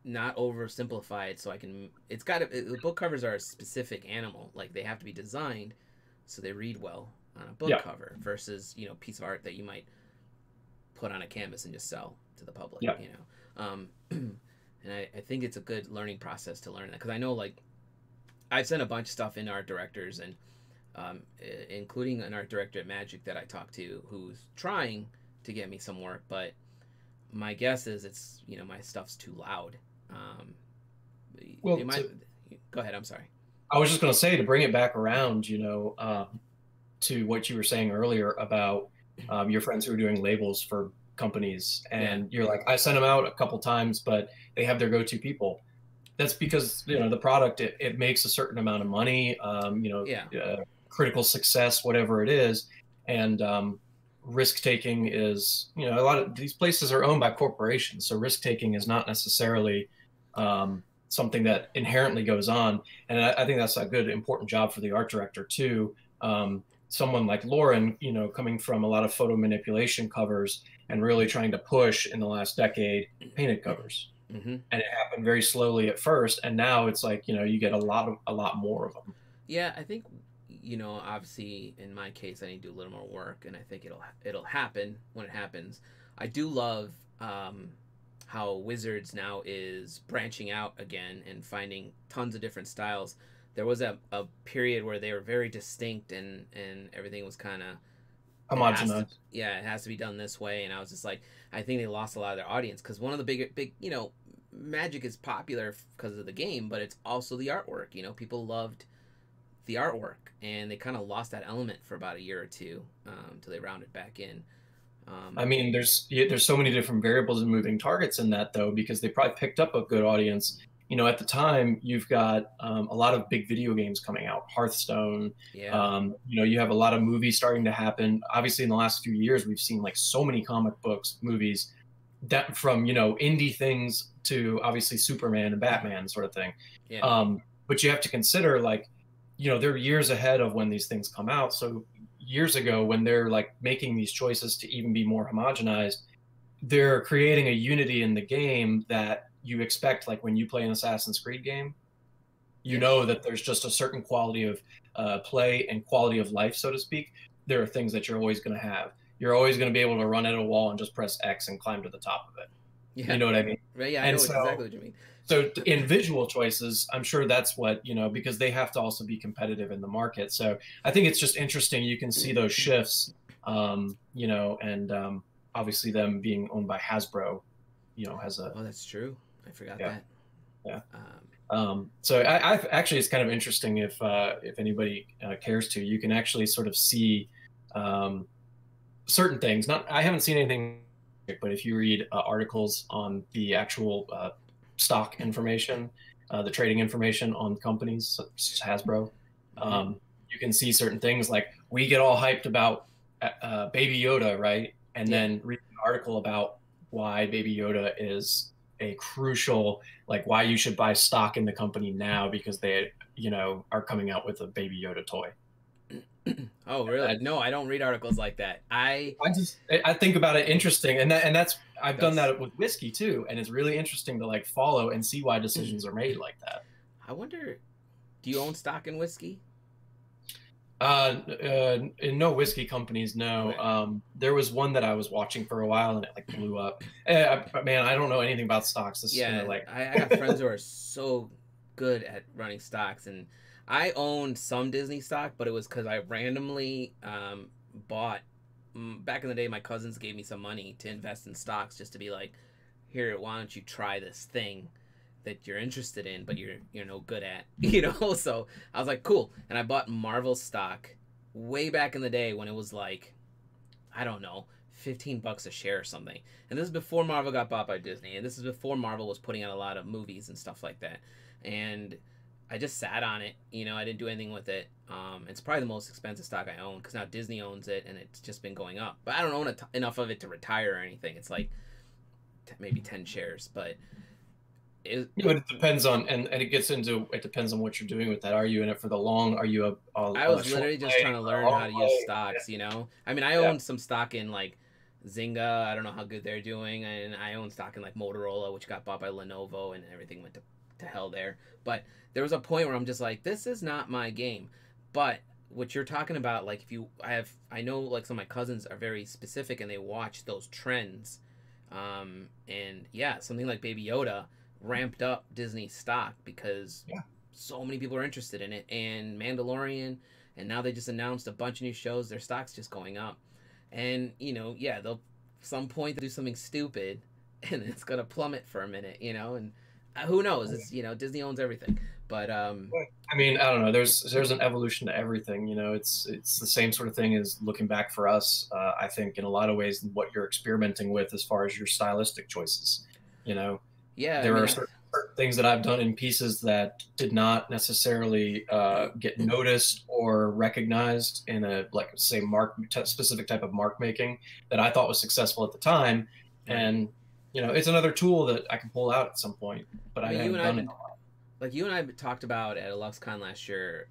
not oversimplify it so I can. It's got to. The book covers are a specific animal. Like they have to be designed so they read well on a book cover versus, you know, piece of art that you might put on a canvas and just sell to the public. Yeah. You know. And I think it's a good learning process to learn that, because I know like I've sent a bunch of stuff in art directors, and including an art director at Magic that I talked to who's trying to get me some work, but my guess is it's, you know, my stuff's too loud. Well, go ahead. I'm sorry. I was just going to say, to bring it back around, you know, to what you were saying earlier about your friends who are doing labels for companies, and you're like, I sent them out a couple times, but they have their go-to people. That's because, you know, the product, it makes a certain amount of money, you know, critical success, whatever it is. And risk taking is, you know, a lot of these places are owned by corporations. So risk taking is not necessarily something that inherently goes on. And I think that's a good, important job for the art director too. Someone like Lauren, you know, coming from a lot of photo manipulation covers and really trying to push in the last decade painted covers. Mm-hmm. And it happened very slowly at first, and now it's like, you know, you get a lot more of them. Yeah, I think, you know, obviously in my case I need to do a little more work, and I think it'll happen when it happens. I do love how Wizards now is branching out again and finding tons of different styles. There was a period where they were very distinct, and everything was kind of, it has to, Homogenized. yeah, it has to be done this way. And I was just like, I think they lost a lot of their audience, because one of the big, Magic is popular because of the game, but it's also the artwork. People loved the artwork, and they kind of lost that element for about a year or two, till they rounded back in. I mean, there's so many different variables and moving targets in that though, because they probably picked up a good audience. At the time, you've got a lot of big video games coming out, Hearthstone. Yeah, You have a lot of movies starting to happen. Obviously, in the last few years, we've seen like so many comic books, movies, that from indie things to obviously Superman and Batman sort of thing. yeah, But you have to consider like, they're years ahead of when these things come out. So years ago, when they're like making these choices to even be more homogenized, they're creating a unity in the game that you expect. Like when you play an Assassin's Creed game, yeah, that there's just a certain quality of play and quality of life, so to speak. There are things that you're always going to have. You're always going to be able to run at a wall and just press X and climb to the top of it. You yeah. know what I mean? Right, yeah, I And know so exactly what you mean. so in visual choices, I'm sure that's what, because they have to also be competitive in the market. So I think it's just interesting. You can see those shifts, and obviously them being owned by Hasbro, has a, Oh, that's true. I forgot yeah, that. yeah. Um, So I actually, it's kind of interesting if anybody cares to, you can actually sort of see um, certain things. I haven't seen anything, but if you read articles on the actual stock information, the trading information on companies such as Hasbro, mhm. you can see certain things like we get all hyped about Baby Yoda, right? And Yeah. then read an article about why Baby Yoda is a crucial, like why you should buy stock in the company now because they, are coming out with a Baby Yoda toy. Oh, really? I, No, I don't read articles like that. I think about it interesting, and that's I've done That's that with whiskey too, and it's really interesting to like follow and see why decisions are made like that. I wonder, do you own stock in whiskey? In no whiskey companies, no. Okay. There was one that I was watching for a while, and it like blew up. Man, I don't know anything about stocks. This is gonna Yeah, like, I got friends who are so good at running stocks, and I owned some Disney stock, but it was because I randomly bought. Back in the day, my cousins gave me some money to invest in stocks, just to be like, here, why don't you try this thing that you're interested in, but you're no good at, So I was like, cool, and I bought Marvel stock way back in the day when it was like, I don't know, $15 a share or something. And this is before Marvel got bought by Disney, and this is before Marvel was putting out a lot of movies and stuff like that. And I just sat on it. I didn't do anything with it. It's probably the most expensive stock I own, because now Disney owns it, and it's just been going up. But I don't own enough of it to retire or anything. It's like maybe 10 shares, but it, but it depends on, and it depends on what you're doing with that. Are you in it for the long? Are you I a was short literally just play trying to or a learn long how to use play? stocks. I mean, I Yeah, owned some stock in like Zynga. I don't know how good they're doing, and I own stock in like Motorola, which got bought by Lenovo, and everything went to hell there. But there was a point where I'm just like, this is not my game. But what you're talking about, like, if you, I know like some of my cousins are very specific, and they watch those trends. And yeah, something like Baby Yoda ramped up Disney stock because yeah. so many people are interested in it, and Mandalorian, and now they just announced a bunch of new shows. Their stock's just going up, and yeah, they'll some point they'll do something stupid, and it's gonna plummet for a minute, and who knows? It's Disney owns everything, but I mean, I don't know. There's an evolution to everything. It's the same sort of thing as looking back for us. I think in a lot of ways, what you're experimenting with as far as your stylistic choices. You know, yeah, I there mean, are certain things that I've done in pieces that did not necessarily get noticed or recognized in a like say specific type of mark making that I thought was successful at the time, right. and it's another tool that I can pull out at some point, but I I mean, haven't done it. you and I talked about at a LuxCon last year,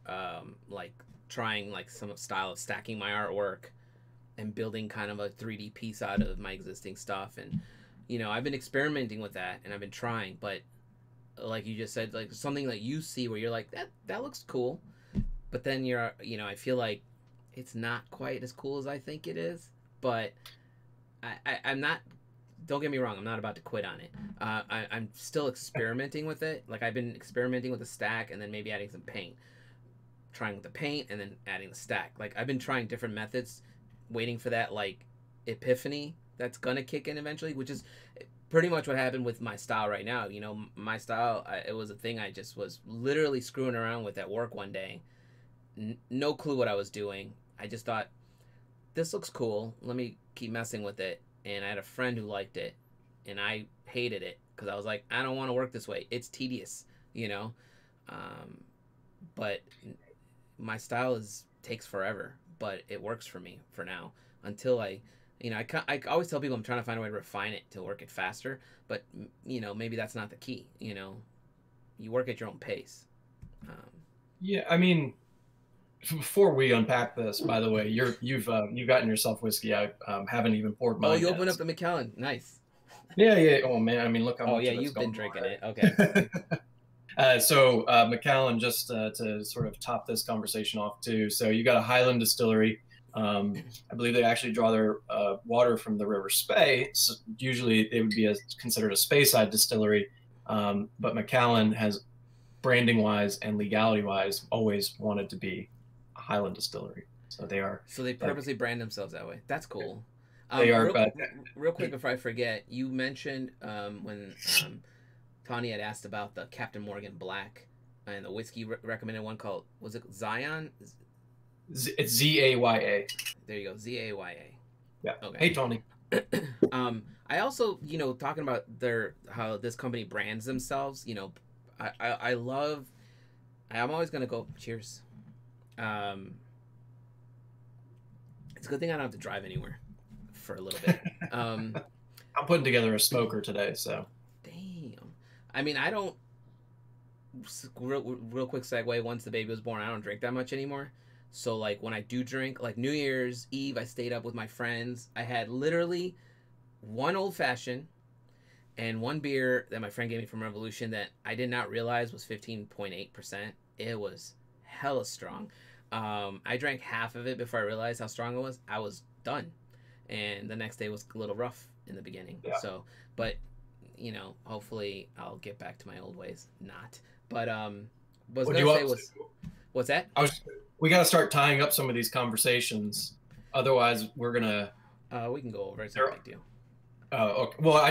like trying like some style of stacking my artwork and building kind of a 3D piece out of my existing stuff, and I've been experimenting with that, and I've been trying, but like you just said, like something that you see where you're like, that looks cool, but then I feel like it's not quite as cool as I think it is, but I'm not don't get me wrong, I'm not about to quit on it. I'm still experimenting with it. Like I've been experimenting with the stack and then maybe adding some paint, trying with the paint and then adding the stack. Like I've been trying different methods, waiting for that like epiphany that's gonna kick in eventually, which is pretty much what happened with my style right now. You know, my style, it was a thing I just was literally screwing around with at work one day. No clue what I was doing. I just thought, this looks cool. Let me keep messing with it. And I had a friend who liked it, and I hated it because I was like, I don't want to work this way. It's tedious, you know. But my style takes forever, but it works for me for now until I always tell people I'm trying to find a way to refine it to work it faster, but you know, maybe that's not the key. You know, you work at your own pace. Yeah, I mean, before we unpack this, by the way, you've gotten yourself whiskey. I haven't even poured mine. Oh, you yet. opened up the Macallan. Nice. Yeah, yeah. Oh man, I mean, look how Oh much yeah, of it's you've been gone drinking already. it. Okay. So Macallan, just to sort of top this conversation off too. So you got a Highland distillery. I believe they actually draw their water from the River Spey. So usually they would be considered a Speyside distillery, but Macallan has, branding wise and legality wise, always wanted to be a Highland distillery. So they are. So they purposely brand themselves that way. That's cool. They are. Real quick before I forget, you mentioned when Tawny had asked about the Captain Morgan Black and the whiskey recommended one called, was it Zion? It's Zaya. There you go, Zaya. Yeah. Okay. Hey, Tony. I also, you know, talking about how this company brands themselves, you know, I love. I'm always gonna go. Cheers. It's a good thing I don't have to drive anywhere for a little bit. I'm putting together a smoker today, so. Damn. I mean, I don't. Real quick segue. Once the baby was born, I don't drink that much anymore. So like when I do drink, like New Year's Eve, I stayed up with my friends. I had literally one old fashioned and one beer that my friend gave me from Revolution that I did not realize was 15.8%. It was hella strong. I drank half of it before I realized how strong it was. I was done, and the next day was a little rough in the beginning. Yeah. So, but you know, hopefully I'll get back to my old ways. Not, but what's that? We got to start tying up some of these conversations, otherwise we're gonna. We can go over. It's not a big deal. Okay. Well, I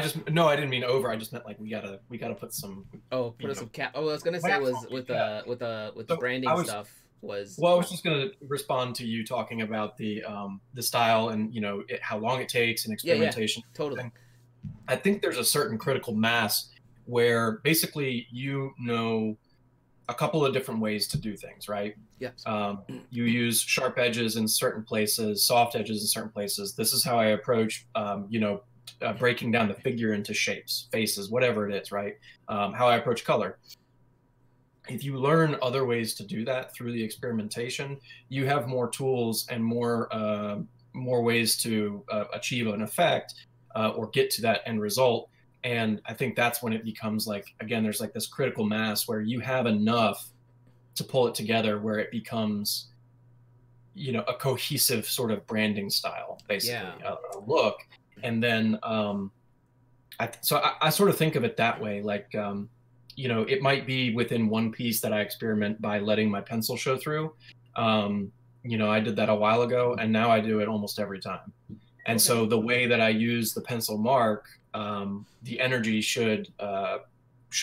didn't mean over. I just meant like we gotta put some. Oh, put some cap. Oh, what I was gonna say was with the branding stuff was. Well, I was just gonna respond to you talking about the style and how long it takes and experimentation. Yeah, totally. I think there's a certain critical mass where basically a couple of different ways to do things, right? Yes. You use sharp edges in certain places, soft edges in certain places. This is how I approach, breaking down the figure into shapes, faces, whatever it is, right? How I approach color. If you learn other ways to do that through the experimentation, you have more tools and more ways to achieve an effect or get to that end result. And I think that's when it becomes like, again, there's like this critical mass where you have enough to pull it together where it becomes, a cohesive sort of branding style, basically, a look. And then I sort of think of it that way, like, it might be within one piece that I experiment by letting my pencil show through. I did that a while ago, and now I do it almost every time. And so the way that I use the pencil mark, the energy should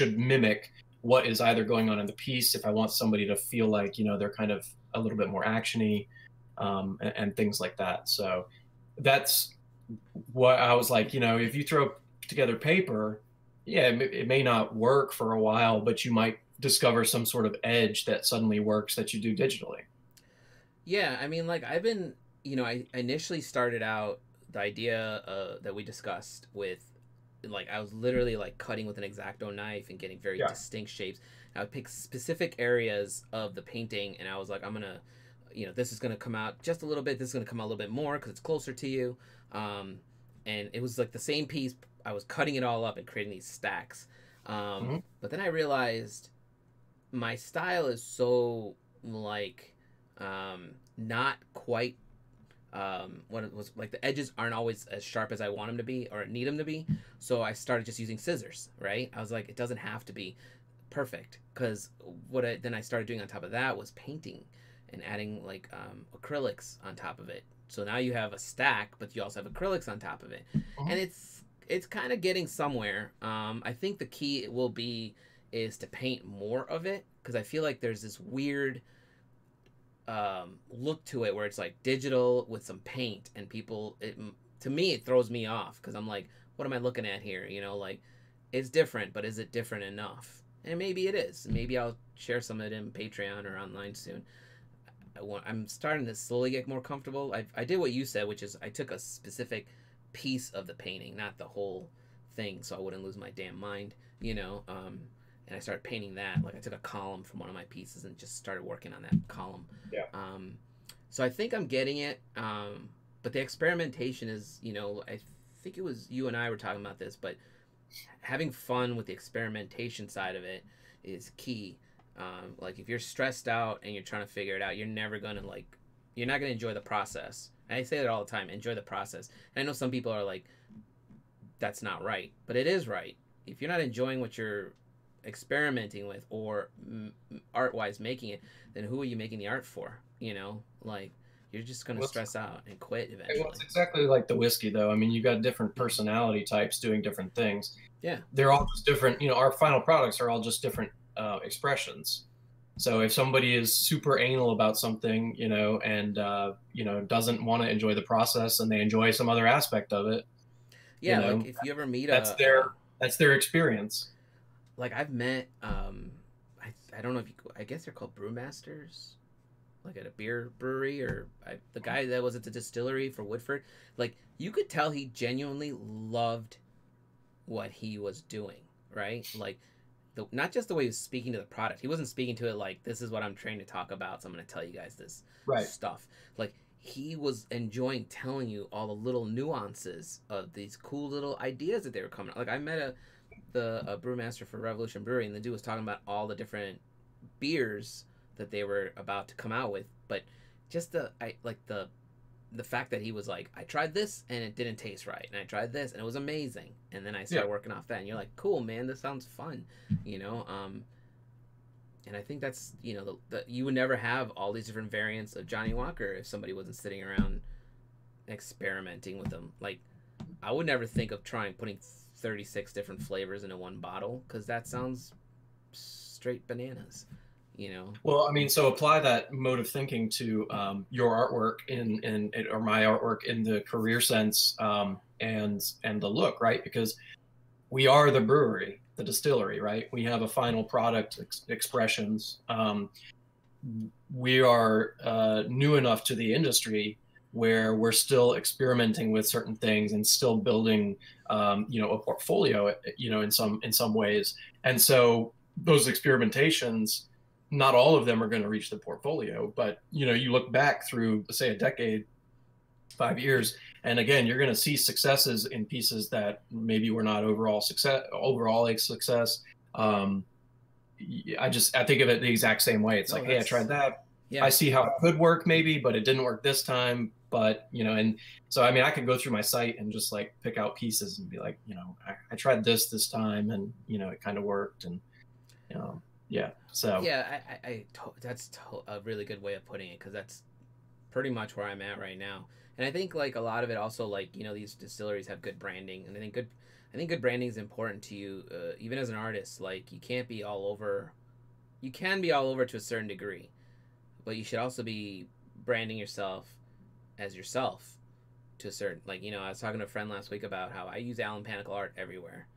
mimic what is either going on in the piece. If I want somebody to feel like, they're kind of a little bit more actiony, and things like that. So that's what I was like, if you throw together paper, it may not work for a while, but you might discover some sort of edge that suddenly works that you do digitally. Yeah, I mean, like I've been, I initially started out the idea that we discussed with, like, I was literally like cutting with an X-Acto knife and getting very distinct shapes. I would pick specific areas of the painting, and I was like, I'm gonna, this is gonna come out just a little bit. This is gonna come out a little bit more because it's closer to you. And it was like the same piece. I was cutting it all up and creating these stacks. But then I realized my style is so like not quite What it was like, the edges aren't always as sharp as I want them to be or need them to be. So I started just using scissors, right? I was like, it doesn't have to be perfect, because then I started doing on top of that was painting and adding like acrylics on top of it. So now you have a stack, but you also have acrylics on top of it, and it's kind of getting somewhere. I think the key will be is to paint more of it, because I feel like there's this weird look to it where it's like digital with some paint, and to me it throws me off, because I'm like, what am I looking at here? Like, it's different, but is it different enough? And maybe it is. Maybe I'll share some of it in Patreon or online soon. I'm starting to slowly get more comfortable. I did what you said, which is I took a specific piece of the painting, not the whole thing, so I wouldn't lose my damn mind, and I started painting that. Like, I took a column from one of my pieces and just started working on that column. Yeah. So I think I'm getting it. But the experimentation is, I think it was you and I were talking about this, but having fun with the experimentation side of it is key. Like, if you're stressed out and you're trying to figure it out, you're not gonna enjoy the process. And I say that all the time, enjoy the process. And I know some people are like, that's not right, but it is right. If you're not enjoying what you're experimenting with or art-wise making it, then who are you making the art for? Like, you're just going to stress out and quit eventually. Well, it's exactly like the whiskey, though. I mean, you got different personality types doing different things. Yeah. They're all just different. Our final products are all just different expressions. So if somebody is super anal about something, and, doesn't want to enjoy the process, and they enjoy some other aspect of it. Yeah. Like, if you ever meet that's their experience. Like, I've met, I don't know if I guess they're called brewmasters, like at a beer brewery, or the guy that was at the distillery for Woodford. Like, you could tell he genuinely loved what he was doing, right? Like, not just the way he was speaking to the product. He wasn't speaking to it like, this is what I'm trained to talk about, so I'm going to tell you guys this stuff. Like, he was enjoying telling you all the little nuances of these cool little ideas that they were coming. Like, I met a brewmaster for Revolution Brewery, and the dude was talking about all the different beers that they were about to come out with, but just the fact that he was like, I tried this and it didn't taste right, and I tried this and it was amazing, and then I started working off that, and you're like, cool, man, this sounds fun, and I think that's, you would never have all these different variants of Johnny Walker if somebody wasn't sitting around experimenting with them. Like, I would never think of putting 36 different flavors into one bottle, because that sounds straight bananas, Well, I mean, so apply that mode of thinking to your artwork or my artwork in the career sense, and the look, right? Because we are the brewery, the distillery, right? We have a final product expressions. We are new enough to the industry where we're still experimenting with certain things and still building, a portfolio, in some ways. And so those experimentations, not all of them are going to reach the portfolio, but, you look back through, say, a decade, 5 years, and again, you're going to see successes in pieces that maybe were not overall a success. I think of it the exact same way. It's like, hey, I tried that. Yeah. I see how it could work maybe, but it didn't work this time. But, and so, I mean, I could go through my site and just like pick out pieces and be like, I tried this time, and, it kind of worked. And, yeah. So, yeah, that's a really good way of putting it, because that's pretty much where I'm at right now. And I think, like, a lot of it also, like, these distilleries have good branding, and I think good branding is important to you, even as an artist. Like, you can't be all over. You can be all over to a certain degree, but you should also be branding yourself as yourself to a certain, like, I was talking to a friend last week about how I use Alan Panicle art everywhere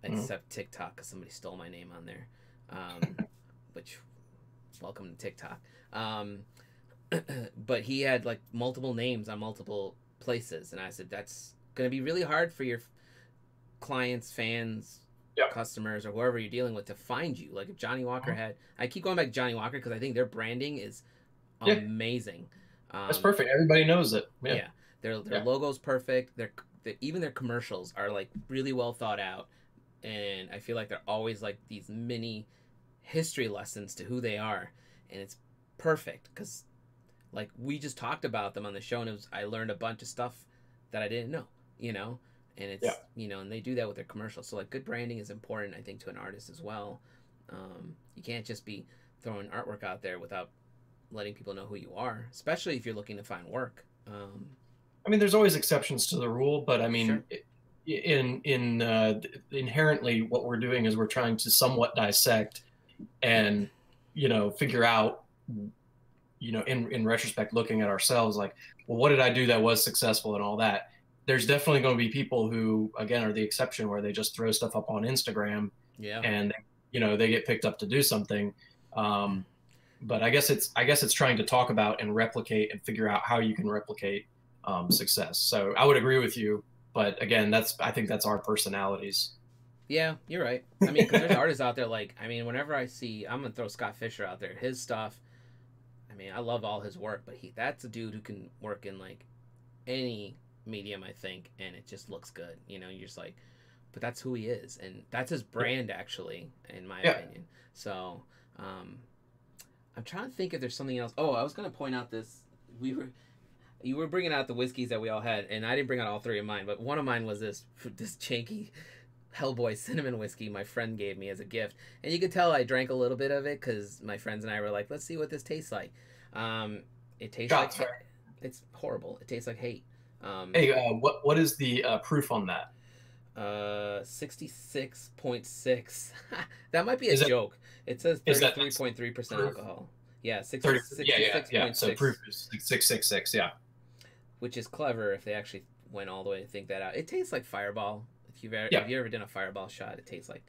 except TikTok, because somebody stole my name on there, which, welcome to TikTok. But he had like multiple names on multiple places, and I said, that's going to be really hard for your clients, fans, customers, or whoever you're dealing with to find you. Like, if Johnny Walker I keep going back to Johnny Walker because I think their branding is amazing. That's perfect. Everybody knows it. Yeah. Their logo's perfect. Even their commercials are like really well thought out, and I feel like they're always like these mini history lessons to who they are, and it's perfect because, Like we just talked about them on the show, and I learned a bunch of stuff that I didn't know, you know, and Yeah. it's and they do that with their commercials. So like good branding is important, I think, to an artist as well. You can't just be throwing artwork out there without letting people know who you are, especially if you're looking to find work. I mean, there's always exceptions to the rule, but I mean, Sure. inherently, what we're doing is we're trying to somewhat dissect and figure out, in retrospect, looking at ourselves, like, well, what did I do that was successful and all that. There's definitely going to be people who, again, are the exception, where they just throw stuff up on Instagram Yeah. and they get picked up to do something. But I guess it's trying to talk about and replicate and figure out how you can replicate success. So I would agree with you, but again, I think that's our personalities. Yeah, you're right. I mean, because there's artists out there like, I mean, whenever I'm gonna throw Scott Fisher out there. His stuff, I mean, I love all his work, but that's a dude who can work in like any medium, I think, and it just looks good. You're just like, but that's who he is, and that's his brand, actually, in my Yeah. opinion. So, I'm trying to think if there's something else. Oh, I was gonna point out this. You were bringing out the whiskeys that we all had, and I didn't bring out all three of mine, but one of mine was this janky Hellboy cinnamon whiskey my friend gave me as a gift, and you could tell I drank a little bit of it because my friends and I were like, "Let's see what this tastes like." It tastes Shots, like right? it's horrible. It tastes like hate. Hey, what is the proof on that? 66.6. That might be a Is it joke. It says is that 33.3% proof? alcohol. Yeah, 30? Yeah, yeah, yeah. So 66.6, proof is like 666. Yeah. which is clever if they actually went all the way to think that out. It tastes like Fireball. Yeah. If you ever done a Fireball shot, it tastes like.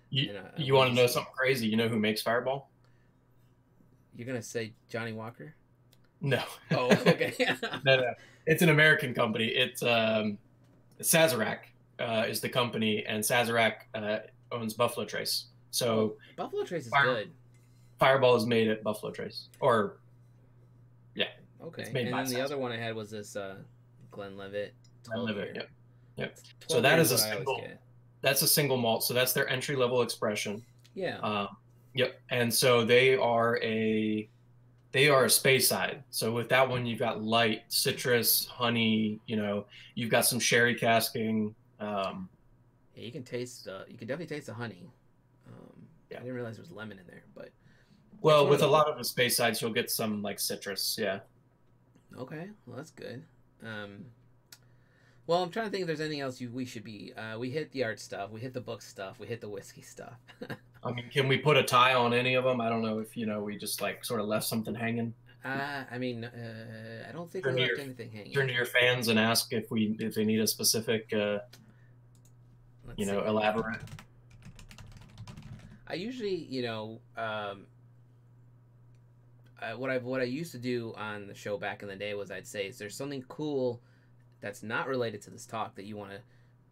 You And you want to know something crazy? You know who makes Fireball? you're gonna say Johnny Walker? No. Oh, okay. No, no. It's an American company. It's Sazerac is the company, and Sazerac owns Buffalo Trace. So Buffalo Trace is Fire, good. Fireball is made at Buffalo Trace, or yeah, Okay, it's made and by then the other Sazerac. one I had was this Glenlivet I 12 live it. year. Yep. Yep. So 12 that year is a what I always single. get. That's a single malt. So that's their entry level expression. Yeah. Yep. And so they are a space side. So with that one, you've got light citrus, honey. You've got some sherry casking. Yeah, you can definitely taste the honey. I Yeah. didn't realize there was lemon in there, but it's Well, one of with a the lot of the space sides, you'll get some like citrus. Yeah. okay. Well, that's good. Well, I'm trying to think if there's anything else we should be. We hit the art stuff, we hit the book stuff, we hit the whiskey stuff. I mean, can we put a tie on any of them? I don't know if we just like sort of left something hanging. I mean, I don't think we Turn to left your anything turn hanging. to your fans and ask if they need a specific Let's see. elaborate. I usually, what I used to do on the show back in the day was I'd say, is there something cool that's not related to this talk that you want to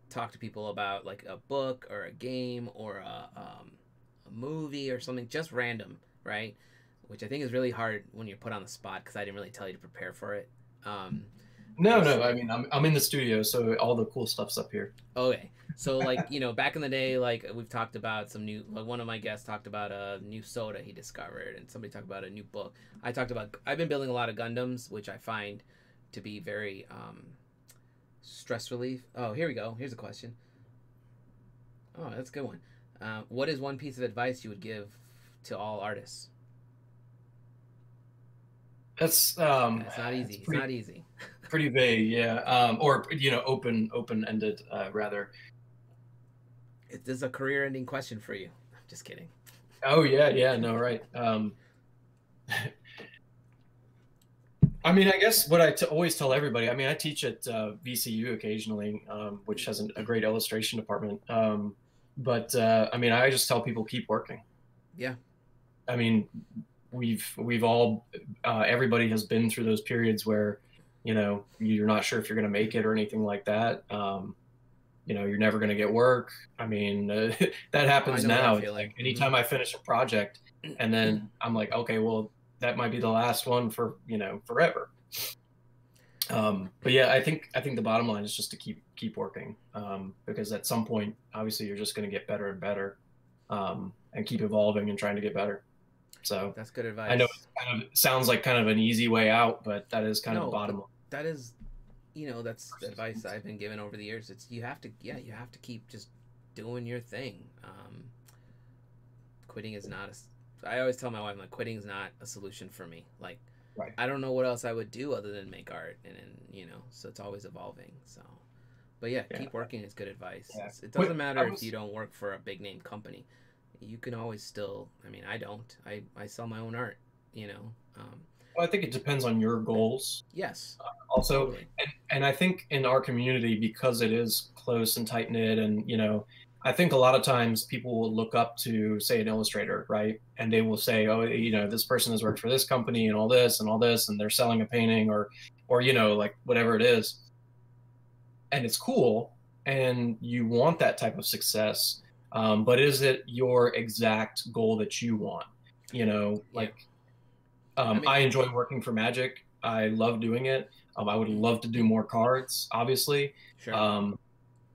talk to people about, like a book or a game or a movie or something just random, right? Which I think is really hard when you're put on the spot because I didn't really tell you to prepare for it. I No, guess. no. I mean, I'm in the studio, so all the cool stuff's up here. Okay. So like, back in the day, like we've talked about like one of my guests talked about a new soda he discovered, and somebody talked about a new book. I've been building a lot of Gundams, which I find to be very stress relief. Oh, here we go. Here's a question. Oh, that's a good one. What is one piece of advice you would give to all artists? That's It's not easy. It's not easy. pretty vague, yeah. Or open ended rather. This is a career-ending question for you. I'm just kidding. Oh yeah, yeah, no, right. I mean, I guess what I always tell everybody. I mean, I teach at VCU occasionally, which has a great illustration department. But I mean, I just tell people keep working. Yeah. I mean, we've all everybody has been through those periods where you're not sure if you're going to make it or anything like that. You're never going to get work. I mean, that happens now. It's like anytime I finish a project and then I'm like, okay, well, that might be the last one for forever. But yeah, I think the bottom line is just to keep working, because at some point, obviously, you're just going to get better and better, and keep evolving and trying to get better. So That's good I know advice. it kind of sounds like kind of an easy way out, but that is kind of the No, but bottom line. that is, that's the advice I've been given over the years. It's you have to, yeah, you have to keep just doing your thing. Quitting is not I always tell my wife, like, quitting is not a solution for me. Like, Right. I don't know what else I would do other than make art, and so it's always evolving. So, but yeah, Yeah. keep working is good advice. Yeah. It doesn't I matter if you was, don't work for a big name company. You can always still. I mean, I don't. I sell my own art. You know. well, I think it depends on your goals. Yes. Also, Totally. and I think in our community, because it is close and tight knit, and I think a lot of times people will look up to, say, an illustrator, right? And they will say, oh, this person has worked for this company and all this, and they're selling a painting, or like whatever it is, and it's cool, and you want that type of success, but is it your exact goal that you want? Yeah. Like, I mean, I enjoy working for Magic. I love doing it. I would love to do more cards, obviously. sure. Um,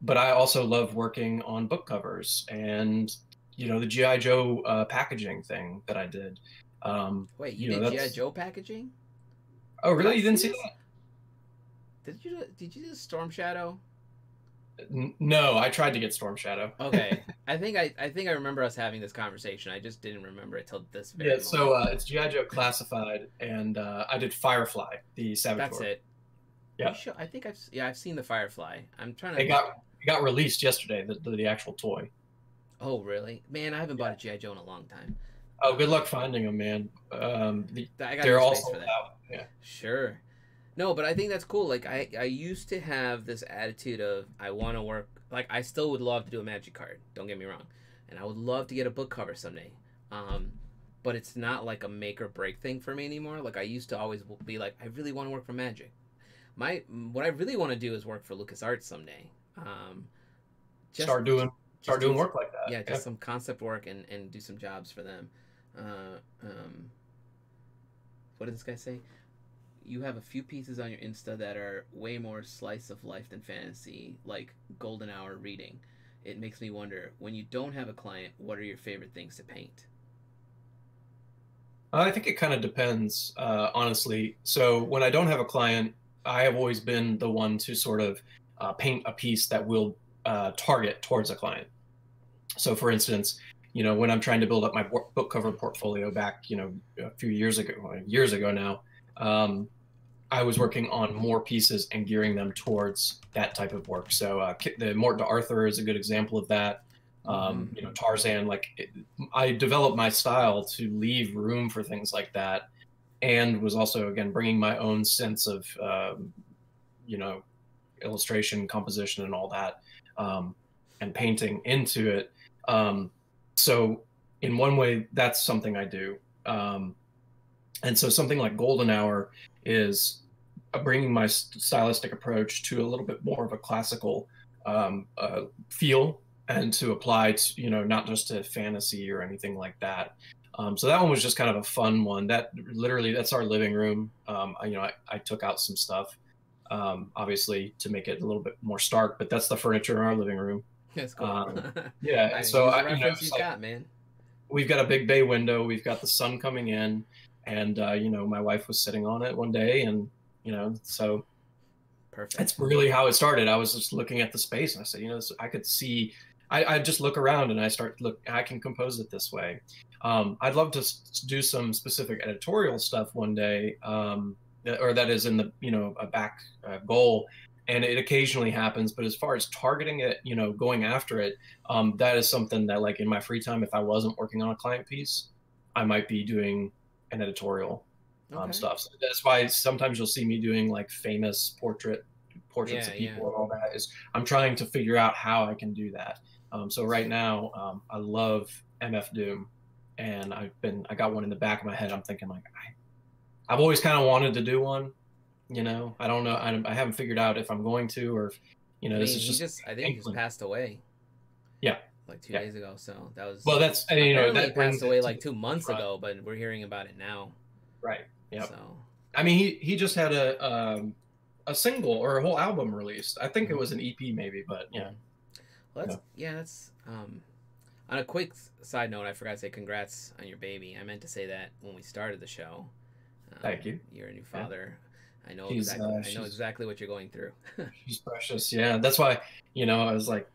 but I also love working on book covers and, the GI Joe packaging thing that I did. Wait, you did GI That's. Joe packaging? Oh, Did I really? You see didn't see this? Did you do Storm Shadow? that? No, I tried to get Storm Shadow. Okay, I think I remember us having this conversation. I just didn't remember it till this Yeah, very so moment. it's GI Joe Classified, and I did Firefly, the That's Saboteur. it. Are you Yeah, sure? I think I've seen the Firefly. I'm trying it to. got released yesterday, the actual toy. Oh, really? Man, I haven't bought a Yeah. GI Joe in a long time. Oh, good Um, luck finding them, man. I got no They're all space for sold that. out. Yeah. Sure. No, but I think that's cool. Like I used to have this attitude of I want to work. Like I still would love to do a Magic card. Don't get me wrong, and I would love to get a book cover someday. Um, but it's not like a make or break thing for me anymore. Like I used to always be like, I really want to work for Magic. What I really want to do is work for LucasArts someday. Just Start doing just start do doing work like that. yeah, Yeah. just some concept work and do some jobs for them. Uh, um, what did this guy say? You have a few pieces on your Insta that are way more slice of life than fantasy, like golden hour reading. It makes me wonder, when you don't have a client, what are your favorite things to paint? I think it kind of depends, honestly. So when I don't have a client, I have always been the one to sort of paint a piece that will target towards a client. So, for instance, when I'm trying to build up my book cover portfolio back, a few years ago now, um, I was working on more pieces and gearing them towards that type of work. So, the Morton to Arthur is a good example of that. Mm-hmm. Tarzan, I developed my style to leave room for things like that, and was also again bringing my own sense of, you know, illustration, composition, and all that, and painting into it. Um, so in one way, that's something I do. And so something like Golden Hour is bringing my stylistic approach to a little bit more of a classical feel, and to apply to, not just to fantasy or anything like that. So that one was just kind of a fun one. That literally, that's our living room. I took out some stuff, obviously to make it a little bit more stark, but that's the furniture in our living room. That's cool. Um, yeah, I and mean, so use the it's reference you've like got, man. we've got a big bay window, we've got the sun coming in, and my wife was sitting on it one day, and so Perfect. that's really how it started. I was just looking at the space, and I said, I could see. I just look around and I start look. I can compose it this way. I'd love to do some specific editorial stuff one day, or that is in the a back goal, and it occasionally happens. But as far as targeting it, going after it, that is something that, like, in my free time, if I wasn't working on a client piece, I might be doing an editorial Okay. stuff. So that's why sometimes you'll see me doing like famous portraits Yeah, of yeah. people and all that. Is I'm trying to figure out how I can do that. So right now, I love MF Doom, and I got one in the back of my head. I'm thinking, like, I've always kind of wanted to do one. I don't know. I haven't figured out if I'm going to, or if, I this mean, is just I think he just inkling. passed away Yeah, like two yeah. days ago. So that Well, was that's, apparently he that passed brings it away to like the 2 months front. ago, but we're hearing about it now. Right. Yep. So, I mean, he just had a single or a whole album released. I think it mm, was an EP maybe, but yeah. mm. Well, Yeah. that's On a quick side note, I forgot to say congrats on your baby. I meant to say that when we started the show. Thank you. You're a new Yeah. father. I know She's exactly. I know exactly what you're going through. she's precious. Yeah, that's why, I was like,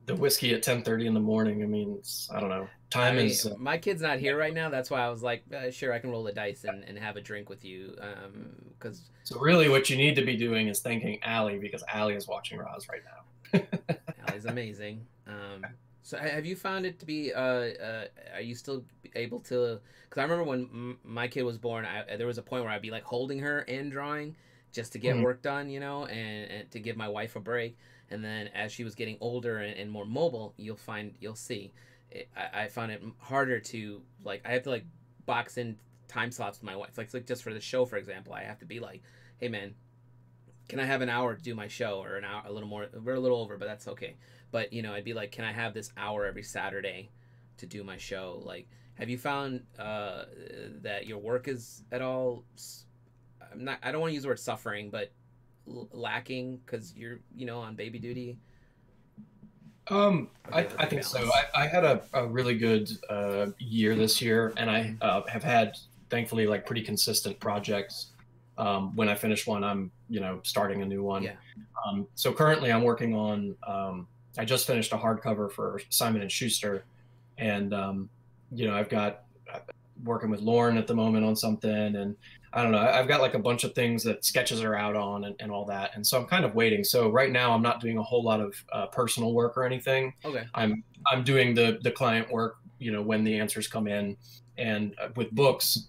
the whiskey at 10:30 in the morning. I mean, I don't know. I Time mean, is my kid's not here right now. That's why I was like, sure, I can roll the dice and have a drink with you. Because so really what you need to be doing is thanking Allie, because Allie is watching Roz right now. Allie's amazing. So have you found it to be? Are you still able to? Because I remember when my kid was born, there was a point where I'd be like holding her and drawing just to get Mhm. work done, and to give my wife a break. And then as she was getting older and more mobile, you'll see. I found it harder to like. I have to like box in time slots with my wife. Like just for the show, for example, I have to be like, hey man, can I have an hour to do my show, or an hour, a little more? We're a little over, but that's okay. But I'd be like, can I have this hour every Saturday to do my show? Like, have you found that your work is at all? I'm not. I don't want to use the word suffering, but lacking because you're on baby duty. I think so. I had a really good year this year, and I have had, thankfully, like pretty consistent projects. When I finish one, I'm starting a new one. Yeah. So currently, I'm working on. I just finished a hardcover for Simon and Schuster, and I've got working with Lauren at the moment on something, and I don't know. I've got like a bunch of things that sketches are out on, and all that, and so I'm kind of waiting. So right now, I'm not doing a whole lot of personal work or anything. Okay. I'm doing the client work, when the answers come in, and with books,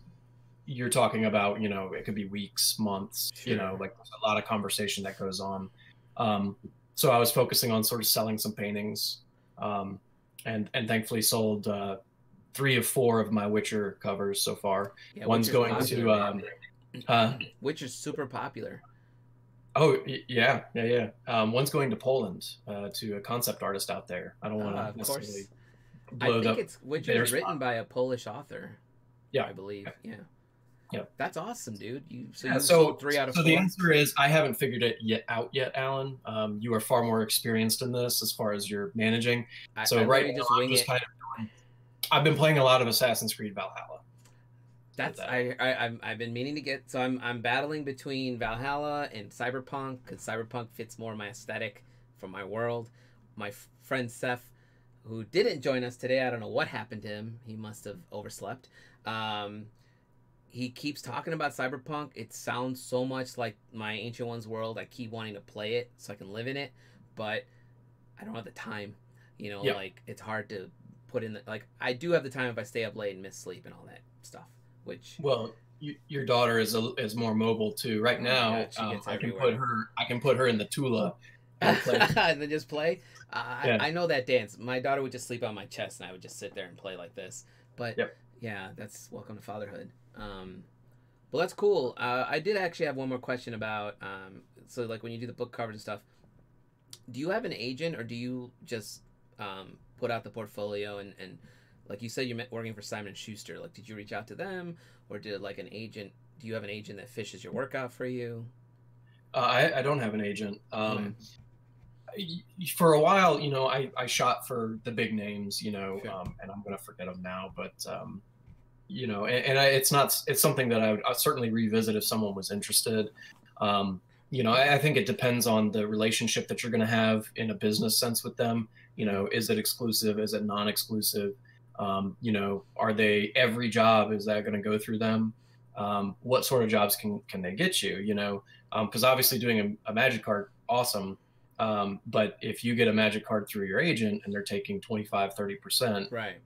you're talking about, it could be weeks, months, Sure. like there's a lot of conversation that goes on. So I was focusing on sort of selling some paintings, and thankfully sold 3 of 4 of my Witcher covers so far. Yeah, One's Witcher's going popular, to Witcher's super popular. oh yeah, yeah, yeah. One's going to Poland, to a concept artist out there. I don't want to Of necessarily course. I blow think up it's their Witcher's written spot. by a Polish author. Yeah, I believe. Yeah. yeah. That's awesome, dude. Yeah, You so sold 3 out of the 4. answer is I haven't figured it out yet, Alan. You are far more experienced in this as far as your managing. I So right literally now just I'm wing just it. kind of doing. I've been playing a lot of Assassin's Creed Valhalla with That's that. I've been meaning to get. So I'm battling between Valhalla and Cyberpunk because Cyberpunk fits more my aesthetic from my world. My friend Seth, who didn't join us today, I don't know what happened to him. He must have overslept. Um, he keeps talking about Cyberpunk. It sounds so much like my Ancient Ones world. I keep wanting to play it so I can live in it, but I don't have the time. Yeah. Like it's hard to put in the like. I do have the time if I stay up late and miss sleep and all that stuff. Which Well, your daughter is more mobile too. Right oh my now, god, she gets I can everywhere. put her in the Tula and play. And then just play. Yeah. I know that dance. My daughter would just sleep on my chest, and I would just sit there and play like this. But Yep. yeah, that's welcome to fatherhood. Well, that's cool. I did actually have one more question about so like when you do the book covers and stuff, do you have an agent or do you just put out the portfolio and like you said you're working for Simon and Schuster, like did you reach out to them or did like an agent? Do you have an agent that fishes your work out for you? I don't have an agent. Okay. For a while, I shot for the big names, Sure. and I'm gonna forget them now, but it's something that I'd certainly revisit if someone was interested. I think it depends on the relationship that you're going to have in a business sense with them. Is it exclusive? Is it non-exclusive? Are they every job? Is that going to go through them? What sort of jobs can they get you? Because obviously doing a magic card, awesome. But if you get a magic card through your agent and they're taking 25-30%, Right.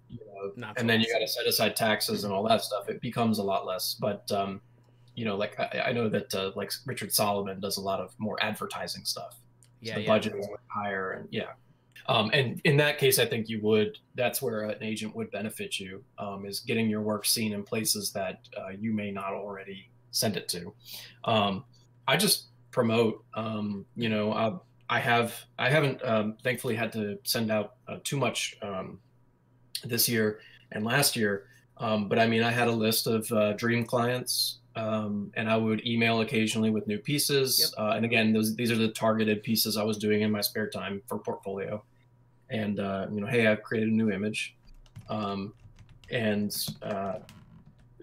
Not and so then you got awesome. to set aside taxes and all that stuff, it becomes a lot less. But like I know that like Richard Solomon does a lot of more advertising stuff, so Yeah, the yeah. budget is higher, and yeah. And in that case, I think that's where an agent would benefit you, is getting your work seen in places that you may not already send it to. I just promote. I haven't thankfully had to send out too much this year and last year, but I mean I had a list of dream clients, and I would email occasionally with new pieces. Yep. And again, these are the targeted pieces I was doing in my spare time for portfolio. and hey, I've created a new image. And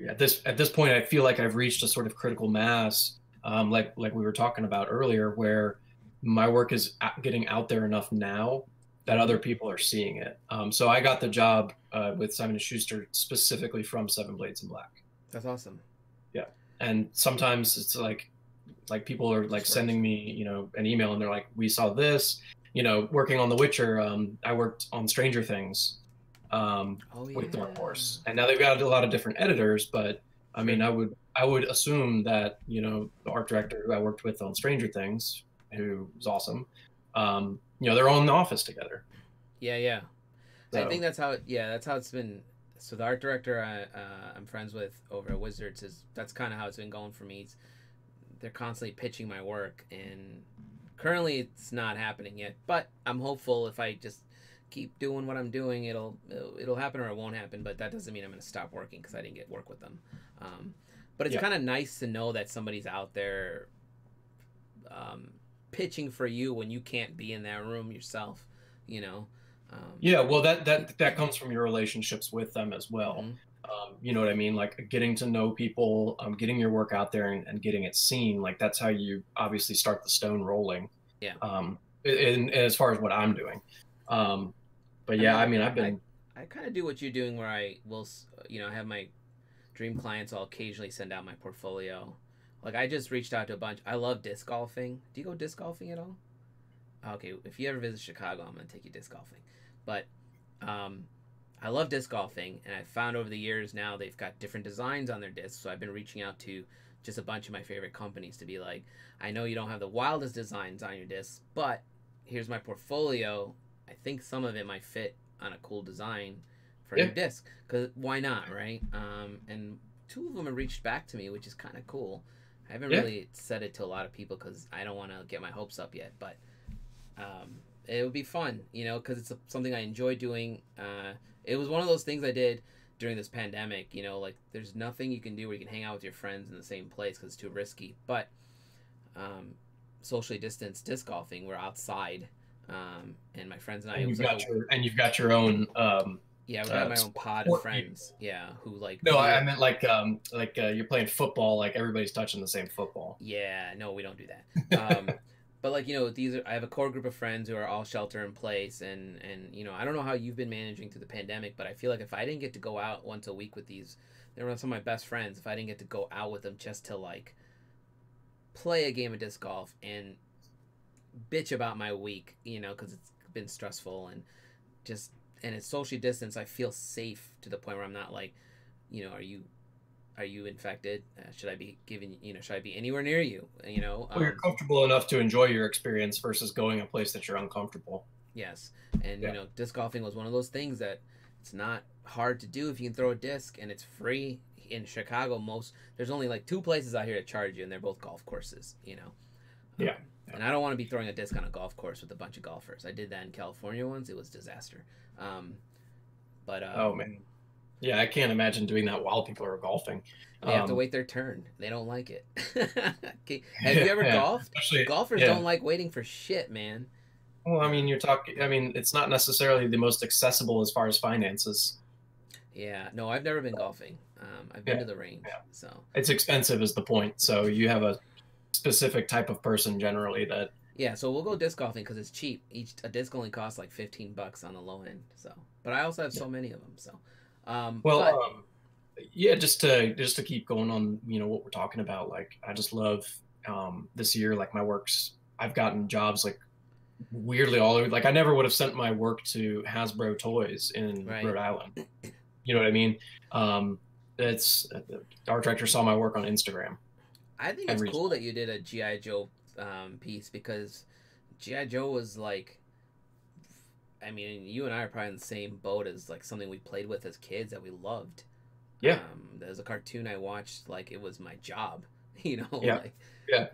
at this point, I feel like I've reached a sort of critical mass, like we were talking about earlier, where my work is getting out there enough now that other people are seeing it. So I got the job with Simon & Schuster specifically from Seven Blades in Black. That's awesome. Yeah, and sometimes it's like people are like sending me an email and they're like, we saw this, working on The Witcher. I worked on Stranger Things with Dark Horse, and now they've got a lot of different editors, but I mean, I would assume that the art director who I worked with on Stranger Things, who was awesome, they're all in the office together. Yeah. So, I think that's how it's been. So the art director I'm friends with over at Wizards, that's kind of how it's been going for me. They're constantly pitching my work, and currently it's not happening yet, but I'm hopeful if I just keep doing what I'm doing, it'll happen, or it won't happen. But that doesn't mean I'm going to stop working because I didn't get work with them. But it's kind of nice to know that somebody's out there pitching for you when you can't be in that room yourself. Well, that comes from your relationships with them as well. Mm-hmm. You know what I mean? Like getting to know people, getting your work out there and getting it seen. Like that's how you obviously start the stone rolling. Yeah. And as far as what I'm doing. But yeah, I mean, I kind of do what you're doing, where I will, I have my dream clients. I'll occasionally send out my portfolio. Like I just reached out to a bunch. I love disc golfing. Do you go disc golfing at all? Okay, if you ever visit Chicago, I'm gonna take you disc golfing. But I love disc golfing, and I've found over the years now they've got different designs on their discs. So I've been reaching out to just a bunch of my favorite companies to be like, I know you don't have the wildest designs on your discs, but here's my portfolio. I think some of it might fit on a cool design for a new disc. Because why not, right? And two of them have reached back to me, which is kind of cool. I haven't really said it to a lot of people because I don't want to get my hopes up yet, but it would be fun, because it's something I enjoy doing. It was one of those things I did during this pandemic, like there's nothing you can do where you can hang out with your friends in the same place because it's too risky. But socially distanced disc golfing, we're outside, and my friends and I. You've got your own. Yeah, we got my own pod of friends. Yeah, who like. No, I meant like you're playing football, like everybody's touching the same football. Yeah, no, we don't do that. But like I have a core group of friends who are all shelter in place, and I don't know how you've been managing through the pandemic, but I feel like if I didn't get to go out once a week with these, they were some of my best friends. If I didn't get to go out with them just to like play a game of disc golf and bitch about my week, because it's been stressful and it's socially distanced, I feel safe to the point where I'm not like, are you infected? Should I be should I be anywhere near you? Well, you're comfortable enough to enjoy your experience versus going a place that you're uncomfortable. Yes. And, disc golfing was one of those things that it's not hard to do if you can throw a disc, and it's free. In Chicago, there's only like 2 places out here to charge you, and they're both golf courses, Yeah. And I don't want to be throwing a disc on a golf course with a bunch of golfers. I did that in California once. It was a disaster. Oh, man. Yeah, I can't imagine doing that while people are golfing. They have to wait their turn. They don't like it. Have you ever golfed? Golfers don't like waiting for shit, man. Well, I mean, it's not necessarily the most accessible as far as finances. Yeah, no, I've never been golfing. I've been to the range, so it's expensive is the point. So you have a specific type of person generally that. Yeah, so we'll go disc golfing because it's cheap. A disc only costs like $15 on the low end. So, but I also have so many of them. So, just to keep going on, what we're talking about. Like, I just love this year. Like I've gotten jobs like weirdly all over. Like I never would have sent my work to Hasbro Toys in Rhode Island. You know what I mean? The art director saw my work on Instagram. I think it's cool that you did a G.I. Joe piece, because G.I. Joe was like, I mean, you and I are probably in the same boat as like something we played with as kids that we loved. Yeah. There's a cartoon I watched like it was my job, Yeah. Like, yeah.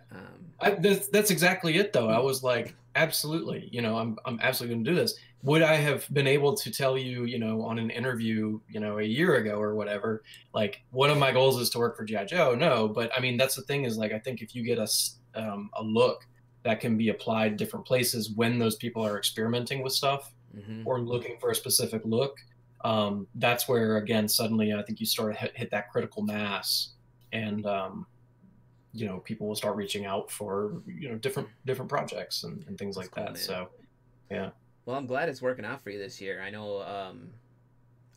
That's exactly it though. I was like, absolutely, I'm absolutely going to do this. Would I have been able to tell you, on an interview, a year ago or whatever, like one of my goals is to work for G.I. Joe? No, but I mean, that's the thing is like, I think if you get a look that can be applied different places when those people are experimenting with stuff, Hmm. or looking for a specific look, that's where again suddenly I think you start to hit that critical mass, and people will start reaching out for different projects and things That's like cool, that. man. So yeah, Well, I'm glad it's working out for you this year. I know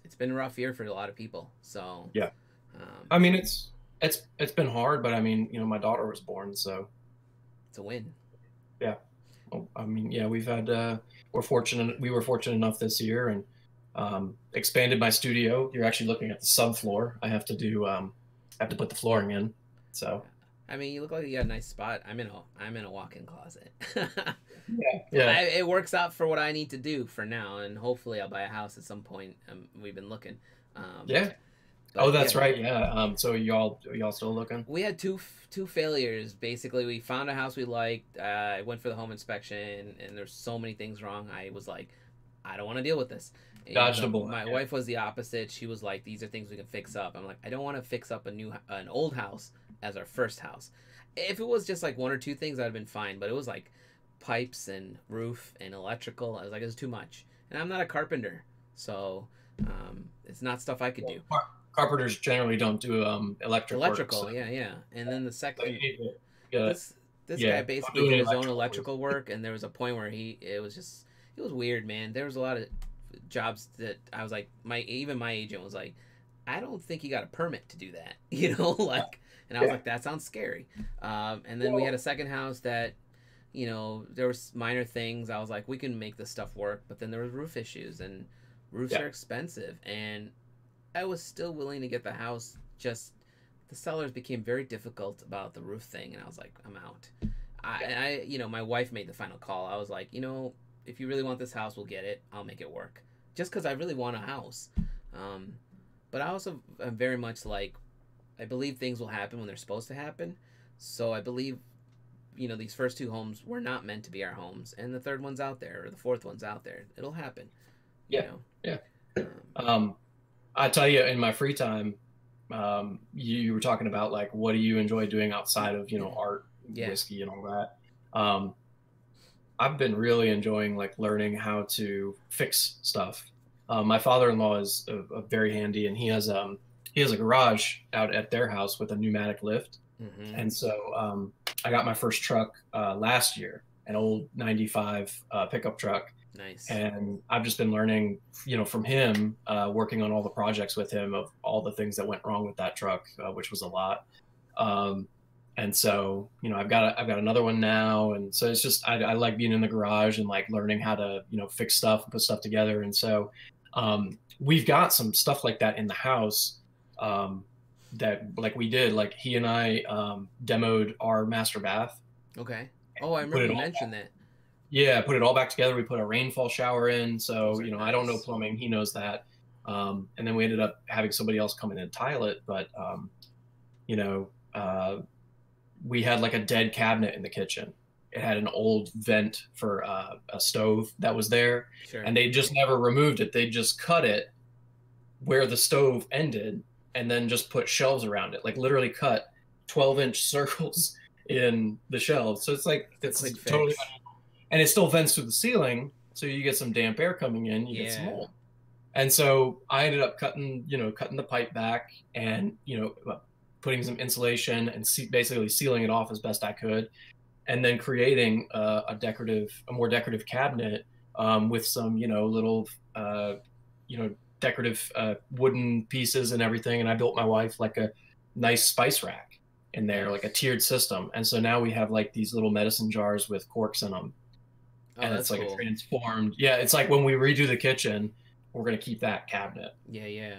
it's been a rough year for a lot of people. So, yeah. um, I mean, it's been hard, but I mean, my daughter was born, so it's a win. yeah. Well, I mean, yeah, we were fortunate enough this year, and expanded my studio. You're actually looking at the subfloor. I have to put the flooring in. So I mean, you look like you got a nice spot. I'm in a walk-in closet. yeah, yeah, It works out for what I need to do for now, and hopefully I'll buy a house at some point. We've been looking, um, yeah. Oh, but yeah, that's right. Yeah. So y'all still looking? we had two failures. Basically, we found a house we liked. I went for the home inspection, and there's so many things wrong. I was like, I don't want to deal with this. Dodged a bullet. My Yeah. wife was the opposite. She was like, these are things we can fix up. I'm like, I don't want to fix up an old house as our first house. If it was just like one or two things, I'd have been fine. But it was like pipes and roof and electrical. I was like, it's too much. And I'm not a carpenter, so it's not stuff I could do. Carpenters generally don't do electric work, so, Electrical, yeah, yeah. And then the so you second, need to get it. this Yeah, guy don't basically do did any his own electrical work. electrical work, and there was a point where it was weird, man. There was a lot of jobs that I was like, my agent was like, I don't think you got a permit to do that, like, and I was Yeah. like, that sounds scary. And then we had Well, a second house that, there was minor things. I was like, we can make this stuff work, but then there was roof issues, and roofs yeah, are expensive, and I was still willing to get the house. Just the sellers became very difficult about the roof thing, and I was like, I'm out. My wife made the final call. I was like, if you really want this house, we'll get it. I'll make it work. Just because I really want a house. Um, but I also am very much like, I believe things will happen when they're supposed to happen. So I believe, these first two homes were not meant to be our homes, and the third one's out there, or the fourth one's out there. It'll happen, you yeah, know. yeah. Um, Um, I tell you, in my free time, you were talking about like what do you enjoy doing outside of art, yeah. whiskey, and all that. Um, I've been really enjoying like learning how to fix stuff. My father-in-law is very handy, and he has a garage out at their house with a pneumatic lift. Hmm. And so I got my first truck last year, an old '95 pickup truck, Nice. and I've just been learning, from him, working on all the projects with him of all the things that went wrong with that truck, which was a lot. Um, and so, I've got another one now, and so it's just I like being in the garage and like learning how to fix stuff and put stuff together. And so we've got some stuff like that in the house, um, that like we did like he and I demoed our master bath, Okay. Oh, I put remember it you all mentioned that. yeah, put it all back together. We put a rainfall shower in. So, Those are I don't know nice. plumbing. He knows that. And then we ended up having somebody else come in and tile it. But, you know, we had like a dead cabinet in the kitchen. It had an old vent for a stove that was there. Sure. And they just never removed it. They just cut it where the stove ended and then just put shelves around it, like literally cut 12-inch circles in the shelves. So it's like, The it's quick totally, fix. and it still vents through the ceiling, so you get some damp air coming in, you get some Yeah. mold. And so I ended up cutting the pipe back, and putting some insulation and basically sealing it off as best I could, and then creating a more decorative cabinet, with some little you know decorative wooden pieces and everything. And I built my wife like a nice spice rack in there, like a Nice. tiered system. And so now we have like these little medicine jars with corks in them, Oh, and that's it's like a cool. transformed. Yeah, it's like when we redo the kitchen, we're gonna keep that cabinet. Yeah, yeah.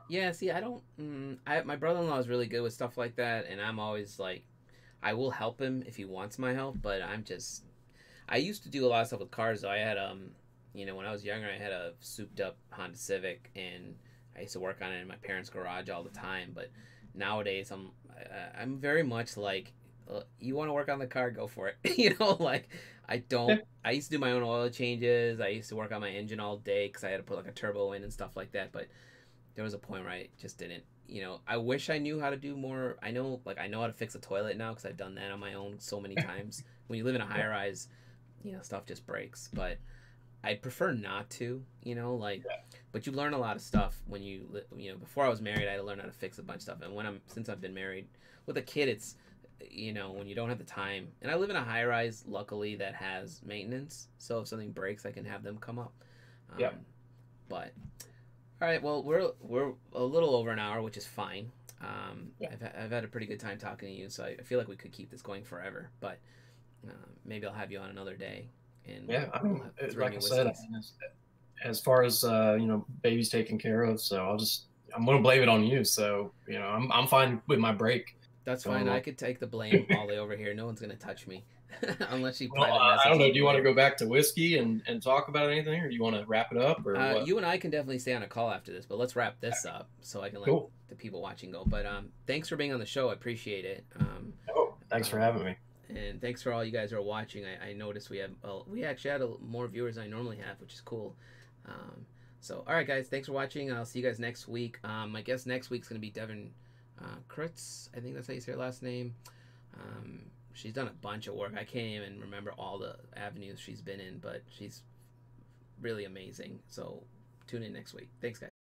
Yeah, see, I don't. My brother-in-law is really good with stuff like that, and I'm always like, I will help him if he wants my help, but I'm just. I used to do a lot of stuff with cars, though. I had, when I was younger, I had a souped up Honda Civic, and I used to work on it in my parents' garage all the time, but nowadays I'm very much like, you want to work on the car, go for it. Like, I Yeah, don't. I used to do my own oil changes. I used to work on my engine all day because I had to put like a turbo in and stuff like that. But there was a point where I just didn't. I wish I knew how to do more. I know how to fix a toilet now because I've done that on my own so many times. When you live in a high rise, stuff just breaks. But I'd prefer not to, you know, like, Yeah. but you learn a lot of stuff when you know, before I was married, I had to learn how to fix a bunch of stuff. And since I've been married with a kid, it's, you know, when you don't have the time, and I live in a high rise, luckily, that has maintenance. So if something breaks, I can have them come up. Yeah. But, all right, well, we're a little over an hour, which is fine. Yeah. I've had a pretty good time talking to you, so I feel like we could keep this going forever. But maybe I'll have you on another day, and Yeah. I we'll mean, have three like new I said, I whiskeys. mean, as far as baby's taken care of, so I'm gonna blame it on you. So I'm fine with my break. That's fine. So I could take the blame all the way over here. No one's gonna touch me, unless you well, private I don't message know. me Do you want to later. go back to whiskey and talk about anything, or do you want to wrap it up, or what? You and I can definitely stay on a call after this, but let's wrap this up so I can let Cool. the people watching go. But thanks for being on the show. I appreciate it. Oh, thanks for Um, having me. and thanks for all you guys who are watching. I noticed we actually had more viewers than I normally have, which is cool. Um, so all right, guys, thanks for watching. I'll see you guys next week. My guest next week's gonna be Devin Krutz. I think that's how you say her last name. She's done a bunch of work. I can't even remember all the avenues she's been in, but she's really amazing. So tune in next week. Thanks, guys.